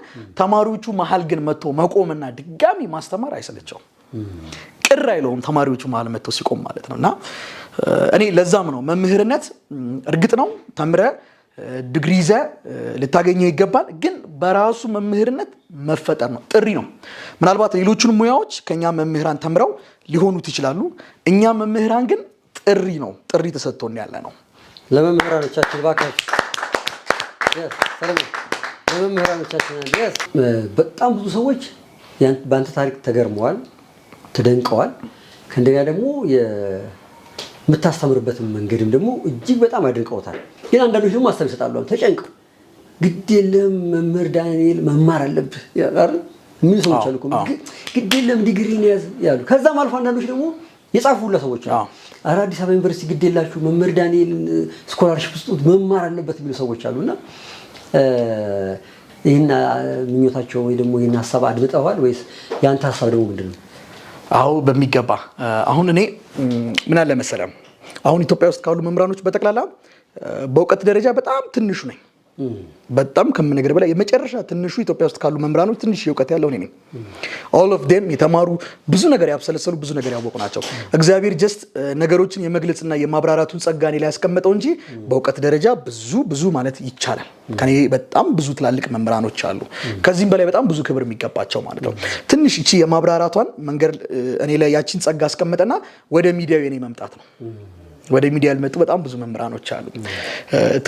ተማሪዎቹ መሀል ግን መጥቶ መቆምና ድጋሚ ማስተማር አይሰለቸውም። ቅር አይለውም ተማሪዎቹ መሀል መጥቶ ሲቆም ማለት ነውና እኔ ለዛም ነው መምህርነት እርግጥ ነው ተምረ ዲግሪ ይዘህ ልታገኘው ይገባል። ግን በራሱ መምህርነት መፈጠር ነው፣ ጥሪ ነው። ምናልባት ሌሎቹን ሙያዎች ከኛ መምህራን ተምረው ሊሆኑት ይችላሉ። እኛ መምህራን ግን ጥሪ ነው፣ ጥሪ ተሰጥቶን ያለ ነው። ለመምህራኖቻችን ባካችሁ ለመምህራኖቻችን በጣም ብዙ ሰዎች በአንተ ታሪክ ተገርመዋል፣ ተደንቀዋል። ከእንደገና ደግሞ የምታስተምርበትን መንገድም ደግሞ እጅግ በጣም አድንቀውታል። ግን አንዳንዶች ደግሞ ሀሳብ ይሰጣሉ ተጨንቀው ግድ የለም መምህር ዳንኤል መማር አለብህ አይደል ምን ሰዎች አሉ ግድ የለም ዲግሪን ያዝ ያሉ። ከዛም አልፎ አንዳንዶች ደግሞ የጻፉላ ሰዎች አሉ ኧረ አዲስ አበባ ዩኒቨርሲቲ ግድ የላችሁ መምህር ዳንኤል ስኮላርሺፕ ውስጥ መማር አለበት የሚሉ ሰዎች አሉና ይሄን ምኞታቸው ወይ ደግሞ ይሄን ሐሳብ አድምጠዋል ወይስ ያንተ ሐሳብ ደግሞ ምንድነው? አዎ በሚገባ አሁን እኔ ምን አለ መሰለም አሁን ኢትዮጵያ ውስጥ ካሉ መምህራኖች በተክላላ በእውቀት ደረጃ በጣም ትንሹ ነኝ። በጣም ከመነገር በላይ የመጨረሻ ትንሹ ኢትዮጵያ ውስጥ ካሉ መምህራኖች ትንሽ እውቀት ያለው ነኝ። all of them የተማሩ ብዙ ነገር ያብሰለሰሉ ብዙ ነገር ያወቁ ናቸው። እግዚአብሔር ጀስት ነገሮችን የመግለጽና የማብራራቱን ጸጋኔ ላይ ያስቀመጠው እንጂ በእውቀት ደረጃ ብዙ ማለት ይቻላል። ከኔ በጣም ብዙ ትላልቅ መምህራኖች አሉ። ከዚህም በላይ በጣም ብዙ ክብር የሚገባቸው ማለት ነው። ትንሽ እቺ የማብራራቷን መንገድ እኔ ላይ ያቺን ጸጋ አስቀመጠና ወደ ሚዲያው የኔ መምጣት ነው። ወደ ሚዲያ ያልመጡ በጣም ብዙ መምህራኖች አሉ።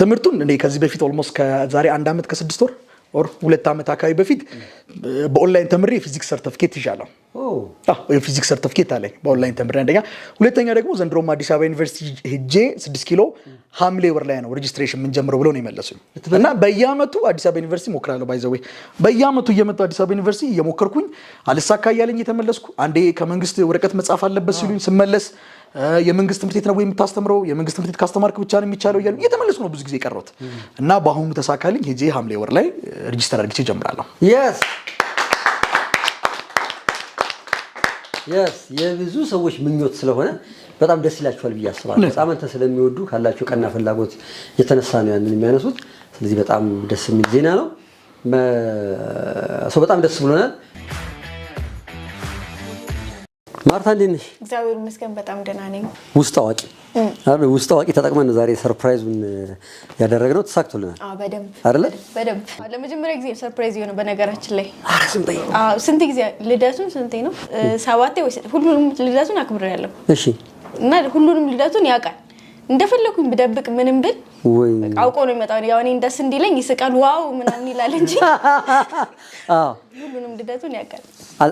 ትምህርቱን እኔ ከዚህ በፊት ኦልሞስት ከዛሬ 1 አመት ከ6 ወር ኦር 2 አመት አካባቢ በፊት በኦንላይን ተምሬ ፊዚክስ ሰርቲፊኬት ይዣለሁ። የፊዚክስ ሰርቲፊኬት አለኝ በኦንላይን ተምሬ አንደኛ። ሁለተኛ ደግሞ ዘንድሮም አዲስ አበባ ዩኒቨርሲቲ ሄጄ 6 ኪሎ ሐምሌ ወር ላይ ነው ሬጂስትሬሽን ምን ጀምሮ ብለው ነው የመለሱኝ። እና በየአመቱ አዲስ አበባ ዩኒቨርሲቲ ሞክራለሁ። ባይዘው በየአመቱ እየመጣሁ አዲስ አበባ ዩኒቨርሲቲ እየሞከርኩኝ አልሳካ ያለኝ የተመለስኩ። አንዴ ከመንግስት ወረቀት መጻፍ አለበት ሲሉኝ ስመለስ የመንግስት ትምህርት ቤት ነው ወይ የምታስተምረው የመንግስት ትምህርት ቤት ካስተማርክ ብቻ ነው የሚቻለው ይላል። እየተመለስኩ ነው ብዙ ጊዜ ቀረውት እና በአሁኑ ተሳካልኝ። ሄጄ ሐምሌ ወር ላይ ሬጂስተር አድርጌ ጀምራለሁ። yes የብዙ ሰዎች ምኞት ስለሆነ በጣም ደስ ይላችኋል ብዬ አስባለሁ። በጣም አንተ ስለሚወዱ ካላችሁ ቀና ፍላጎት የተነሳ ነው ያንን የሚያነሱት። ስለዚህ በጣም ደስ የሚል ዜና ነው። በጣም ደስ ብሎናል። ማርታ እንዴት ነሽ? እግዚአብሔር ይመስገን በጣም ደህና ነኝ። ውስጥ አዋቂ ውስጥ አዋቂ ተጠቅመን ዛሬ ሰርፕራይዙን ያደረግነው ተሳክቶልናል። በደንብ አይደለ? በደንብ ለመጀመሪያ ጊዜ ሰርፕራይዝ የሆነ በነገራችን ላይ ስንት ጊዜ ልደቱን ስንቴ ነው? 7 ወይ ሁሉንም ልደቱን አክብሬያለሁ። እሺ። እና ሁሉንም ልደቱን ያውቃል። እንደፈለኩኝ ብደብቅ ምንም ብል ወይ አውቆ ነው የሚመጣው። ያው እኔ እንደስ እንዲለኝ ይስቃል ዋው ምናምን ይላል እንጂ ሁሉንም ልደቱን ያውቃል።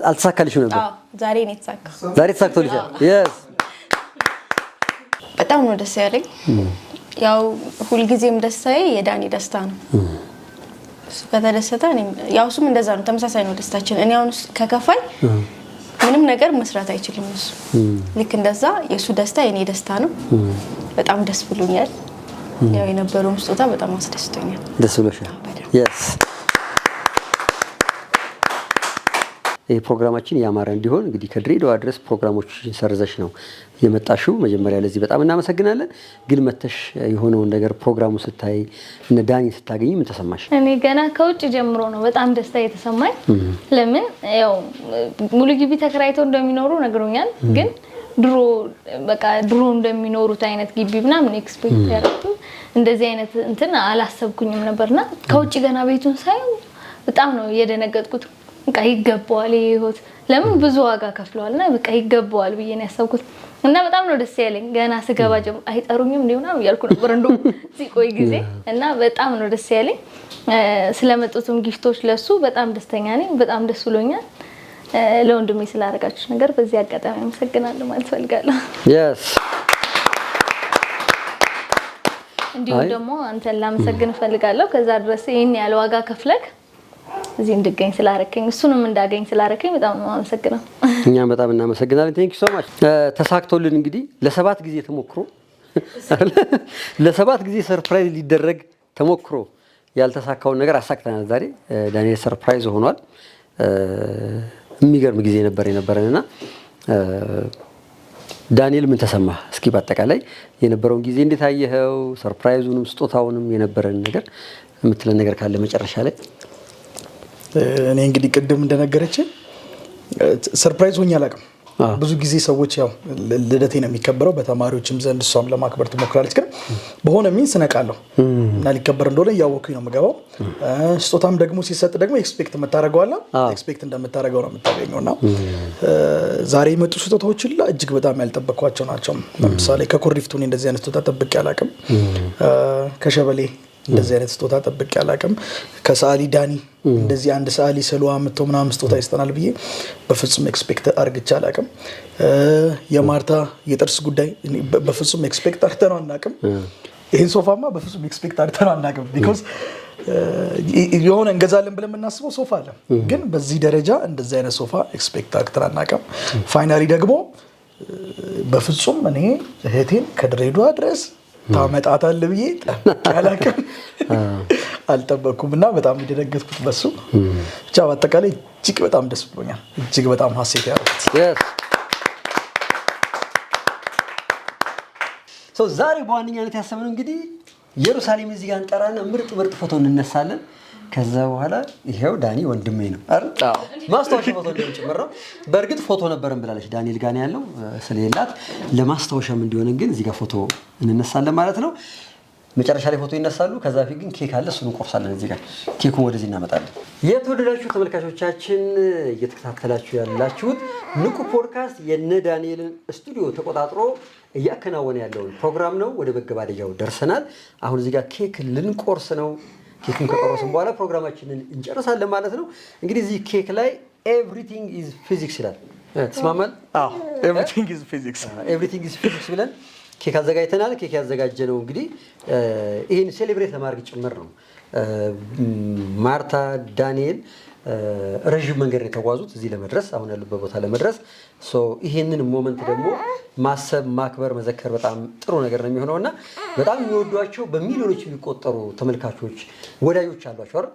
አልተሳካልሽም ነበር? ዛሬ ነው የተሳካው። ዛሬ ተሳክቶልሻል? የስ በጣም ነው ደስ ያለኝ። ያው ሁልጊዜም ደስታዬ የዳኒ ደስታ ነው። እሱ ከተደሰተ ያው እሱም እንደዛ ነው። ተመሳሳይ ነው ደስታችን። እኔ አሁን ከከፋኝ ምንም ነገር መስራት አይችልም እሱ። ልክ እንደዛ የሱ ደስታ የኔ ደስታ ነው። በጣም ደስ ብሎኛል። ያው የነበረው ስጦታ በጣም አስደስቶኛል። ደስ ብሎሻል? የስ ይሄ ፕሮግራማችን ያማረ እንዲሆን እንግዲህ ከድሬዳዋ ድረስ ፕሮግራሞችን ሰርዘሽ ነው የመጣሽው። መጀመሪያ ለዚህ በጣም እናመሰግናለን። ግን መተሽ የሆነውን ነገር ፕሮግራሙ ስታይ እነ ዳኒ ስታገኝ ምን ተሰማሽ? እኔ ገና ከውጭ ጀምሮ ነው በጣም ደስታ የተሰማኝ። ለምን ያው ሙሉ ግቢ ተከራይተው እንደሚኖሩ ነግሮኛል። ግን ድሮ እንደሚኖሩት አይነት ግቢ ምናምን ኤክስፔክት ያደረኩ እንደዚህ አይነት እንትን አላሰብኩኝም ነበርና ከውጭ ገና ቤቱን ሳይ በጣም ነው የደነገጥኩት። በቃ ይገባዋል ይሁት ለምን ብዙ ዋጋ ከፍለዋልና በቃ ይገባዋል ብዬ ነው ያሰብኩት። እና በጣም ነው ደስ ያለኝ። ገና ስገባ አይጠሩኝም እንደሆነ ያልኩ ነበር እንደው ሲቆይ ጊዜ እና በጣም ነው ደስ ያለኝ። ስለመጡትም ጊፍቶች ለሱ በጣም ደስተኛ ነኝ። በጣም ደስ ብሎኛል። ለወንድሜ ስላደረጋችሁ ነገር በዚህ አጋጣሚ አመሰግናለሁ ማለት ፈልጋለሁ። የስ እንዲሁም ደግሞ አንተን ላመሰግን ፈልጋለሁ። ከዛ ድረስ ይሄን ያለ ዋጋ ከፍለክ እዚህ እንድገኝ ስላረከኝ እሱንም እንዳገኝ ስላረከኝ በጣም ነው አመሰግናለሁ። እኛም በጣም እናመሰግናለን። ቴንክ ዩ ሶ ማች። ተሳክቶልን እንግዲህ ለ7 ጊዜ ተሞክሮ ለ7 ጊዜ ሰርፕራይዝ ሊደረግ ተሞክሮ ያልተሳካውን ነገር አሳክተናል። ዛሬ ዳንኤል ሰርፕራይዝ ሆኗል። የሚገርም ጊዜ ነበር የነበረንና ዳንኤል ምን ተሰማ? እስኪ በአጠቃላይ የነበረውን ጊዜ እንዴት አየኸው? ሰርፕራይዙንም ስጦታውንም የነበረን ነገር የምትለን ነገር ካለ መጨረሻ ላይ። እኔ እንግዲህ ቅድም እንደነገረች ሰርፕራይዝ ሆኜ አላውቅም። ብዙ ጊዜ ሰዎች ያው ልደቴ ነው የሚከበረው በተማሪዎችም ዘንድ እሷም ለማክበር ትሞክራለች። ግን በሆነ ሚን ስነቃለሁ እና ሊከበር እንደሆነ እያወኩኝ ነው የምገባው። ስጦታም ደግሞ ሲሰጥ ደግሞ ኤክስፔክት የምታደርገዋለህ ኤክስፔክት እንደምታደርገው ነው የምታገኘው። እና ዛሬ የመጡ ስጦታዎች ሁላ እጅግ በጣም ያልጠበቅኳቸው ናቸው። ለምሳሌ ከኮሪፍቱ እንደዚህ አይነት ስጦታ ጠብቄ አላውቅም። ከሸበሌ እንደዚህ አይነት ስጦታ ጠብቄ አላውቅም። ከሰዓሊ ዳኒ እንደዚህ አንድ ሰዓሊ ስለ አመቶ ምናምን ስጦታ ይስጠናል ብዬ በፍጹም ኤክስፔክት አድርጌ አላውቅም። የማርታ የጥርስ ጉዳይ በፍጹም ኤክስፔክት አድርገን አናውቅም። ይሄን ሶፋማ በፍጹም ኤክስፔክት አድርገን አናውቅም። ቢኮዝ የሆነ እንገዛለን ብለን የምናስበው ሶፋ አለ፣ ግን በዚህ ደረጃ እንደዚህ አይነት ሶፋ ኤክስፔክት አድርገን አናውቅም። ፋይናሊ ደግሞ በፍጹም እኔ እህቴን ከድሬዳዋ ድረስ ታመጣታለህ ብዬ አላውቅም አልጠበቅኩም። እና በጣም የደነገጥኩት በሱ ብቻ በአጠቃላይ እጅግ በጣም ደስ ብሎኛል። እጅግ በጣም ሀሴት ያደረኩት ዛሬ በዋነኛነት ያሰብነው እንግዲህ ኢየሩሳሌም እዚህ ጋር እንጠራና ምርጥ ፎቶ እንነሳለን። ከዛ በኋላ ይሄው ዳኒ ወንድሜ ነው አይደል? ማስታወሻ ፎቶ እንደምጨምር ነው። በእርግጥ ፎቶ ነበርን ብላለች ዳንኤል ጋር ያለው ስለሌላት ለማስታወሻም እንዲሆን ግን እዚህ ጋር ፎቶ እንነሳለን ማለት ነው። መጨረሻ ላይ ፎቶ ይነሳሉ። ከዛ ፊት ግን ኬክ አለ፣ እሱን እንቆርሳለን። እዚህ ጋር ኬኩን ወደዚህ እናመጣለን። የተወደዳችሁ ተመልካቾቻችን እየተከታተላችሁ ያላችሁት ንቁ ፖድካስት የነ ዳንኤልን ስቱዲዮ ተቆጣጥሮ እያከናወነ ያለውን ፕሮግራም ነው። ወደ መገባደጃው ደርሰናል። አሁን እዚህ ጋር ኬክ ልንቆርስ ነው። ኬኩን ከቆረስን በኋላ ፕሮግራማችንን እንጨርሳለን ማለት ነው። እንግዲህ እዚህ ኬክ ላይ ኤቭሪቲንግ ኢዝ ፊዚክስ ይላል። ተስማማል? አዎ ኤቭሪቲንግ ኢዝ ፊዚክስ ብለን ኬክ አዘጋጅተናል። ኬክ ያዘጋጀነው እንግዲህ ይሄን ሴሌብሬት ለማድረግ ጭምር ነው። ማርታ ዳንኤል ረጅም መንገድ ነው የተጓዙት እዚህ ለመድረስ አሁን ያሉበት ቦታ ለመድረስ። ይሄንን ሞመንት ደግሞ ማሰብ ማክበር መዘከር በጣም ጥሩ ነገር ነው የሚሆነውና በጣም የሚወዷቸው በሚሊዮኖች የሚቆጠሩ ተመልካቾች ወዳጆች አሏቸው አይደል?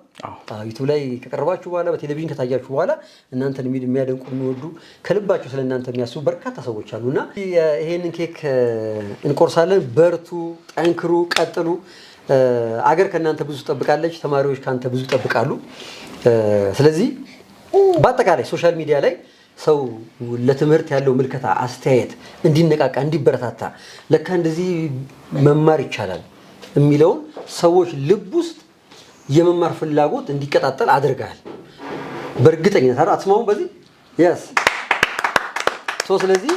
ዩቲዩብ ላይ ከቀረባችሁ በኋላ በቴሌቪዥን ከታያችሁ በኋላ እናንተን የሚያደንቁ የሚወዱ ከልባቸው ስለእናንተ የሚያስቡ በርካታ ሰዎች አሉና ይሄንን ኬክ እንቆርሳለን። በርቱ፣ ጠንክሩ፣ ቀጥሉ። አገር ከእናንተ ብዙ ትጠብቃለች። ተማሪዎች ካንተ ብዙ ይጠብቃሉ። ስለዚህ በአጠቃላይ ሶሻል ሚዲያ ላይ ሰው ለትምህርት ያለው ምልከታ አስተያየት እንዲነቃቃ እንዲበረታታ ለካ እንደዚህ መማር ይቻላል የሚለውን ሰዎች ልብ ውስጥ የመማር ፍላጎት እንዲቀጣጠል አድርጋል በእርግጠኝነት አትስማሙ በዚህ yes ስለዚህ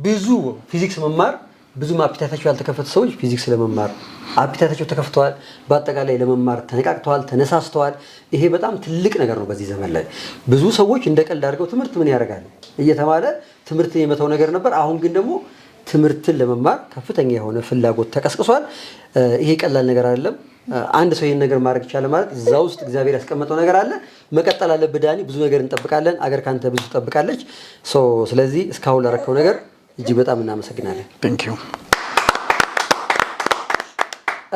ብዙ ፊዚክስ መማር ብዙ አፒታይታቸው ያልተከፈተ ሰዎች ፊዚክስ ለመማር አፒታይታቸው ተከፍተዋል በአጠቃላይ ለመማር ተነቃቅተዋል ተነሳስተዋል ይሄ በጣም ትልቅ ነገር ነው በዚህ ዘመን ላይ ብዙ ሰዎች እንደቀልድ አድርገው ትምህርት ምን ያደርጋል እየተባለ ትምህርትን የመተው ነገር ነበር አሁን ግን ደግሞ ትምህርትን ለመማር ከፍተኛ የሆነ ፍላጎት ተቀስቅሷል ይሄ ቀላል ነገር አይደለም አንድ ሰው ይሄን ነገር ማድረግ ይችላል ማለት እዛው ውስጥ እግዚአብሔር ያስቀመጠው ነገር አለ መቀጠል አለበት ዳኒ ብዙ ነገር እንጠብቃለን አገር ካንተ ብዙ ተጠብቃለች ስለዚህ እስካሁን ላረከው ነገር እጅግ በጣም እናመሰግናለን thank you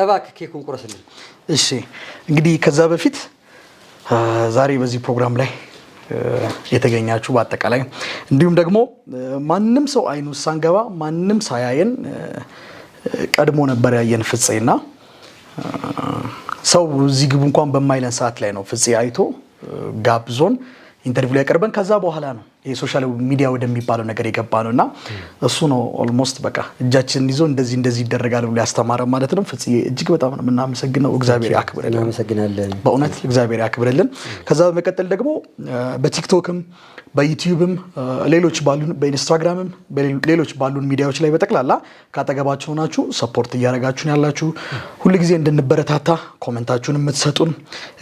እባክህ ኬኩን ቁረስልን እሺ እንግዲህ ከዛ በፊት ዛሬ በዚህ ፕሮግራም ላይ የተገኛችሁ በአጠቃላይ እንዲሁም ደግሞ ማንንም ሰው አይኑ ሳንገባ ማንንም ሳያየን ቀድሞ ነበር ያየን ፍፄና ሰው እዚህ ግቡ እንኳን በማይለን ሰዓት ላይ ነው ፍፄ አይቶ ጋብዞን ኢንተርቪው ላይ ቀርበን ከዛ በኋላ ነው የሶሻል ሚዲያ ወደሚባለው ነገር የገባ ነውና እሱ ነው ኦልሞስት በቃ እጃችንን ይዞ እንደዚህ ይደረጋል ብሎ ያስተማረ ማለት ነው ፍፄ እጅግ በጣም ነው እናመሰግነው እግዚአብሔር ያክብርልን እናመሰግናለን በእውነት እግዚአብሔር ያክብርልን ከዛ በመቀጠል ደግሞ በቲክቶክም በዩቲዩብም ሌሎች ባሉን በኢንስታግራምም ሌሎች ባሉን ሚዲያዎች ላይ በተቀላላ ካጠገባችሁ ናችሁ ሰፖርት እያደረጋችሁን ያላችሁ ሁሉ ጊዜ እንድንበረታታ ኮሜንታችሁን የምትሰጡን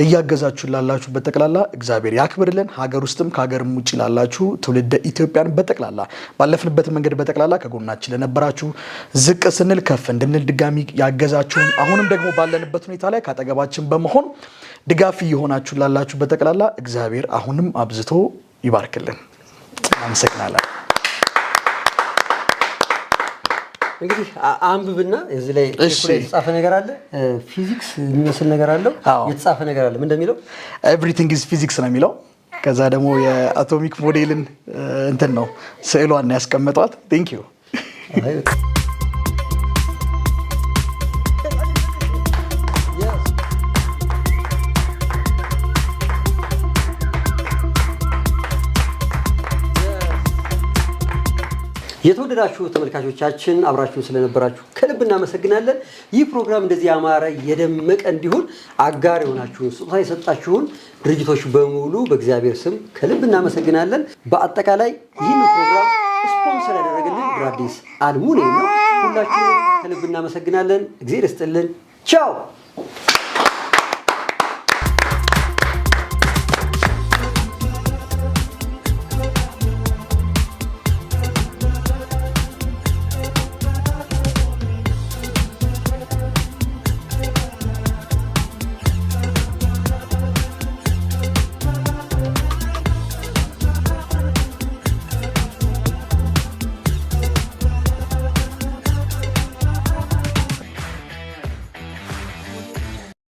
እያገዛችሁ ላላችሁ በተቀላላ እግዚአብሔር ያክብርልን ሀገር ውስጥም ከሀገርም ውጪ ላላችሁ ትውልደ ኢትዮጵያን በተቀላላ ባለፍንበት መንገድ በተቀላላ ከጎናችን ለነበራችሁ ዝቅ ስንል ከፍ እንድንል ድጋሚ ያገዛችሁን አሁንም ደግሞ ባለንበት ሁኔታ ላይ ካጠገባችን በመሆን ድጋፍ እየሆናችሁ ላላችሁ በተቀላላ እግዚአብሔር አሁንም አብዝቶ ይባርክልን አመሰግናለሁ እንግዲህ አንብብና እዚህ ላይ የተጻፈ ነገር አለ ፊዚክስ የሚመስል ነገር አለው የተጻፈ ነገር አለ ምን እንደሚለው everything is physics ነው የሚለው ከዛ ደግሞ የአቶሚክ ሞዴልን እንትን ነው ስዕሏን ያስቀመጧት thank you የተወደዳችሁ ተመልካቾቻችን አብራችሁን ስለነበራችሁ ከልብ እናመሰግናለን ይህ ፕሮግራም እንደዚህ ያማረ የደመቀ እንዲሆን አጋር የሆናችሁን ስጦታ የሰጣችሁን ድርጅቶች በሙሉ በእግዚአብሔር ስም ከልብ እናመሰግናለን በአጠቃላይ ይህን ፕሮግራም ስፖንሰር ያደረገልን ብራዲስ አልሙኒየም ነው ሁላችሁም ከልብ እናመሰግናለን እግዚአብሔር ይስጥልን ቻው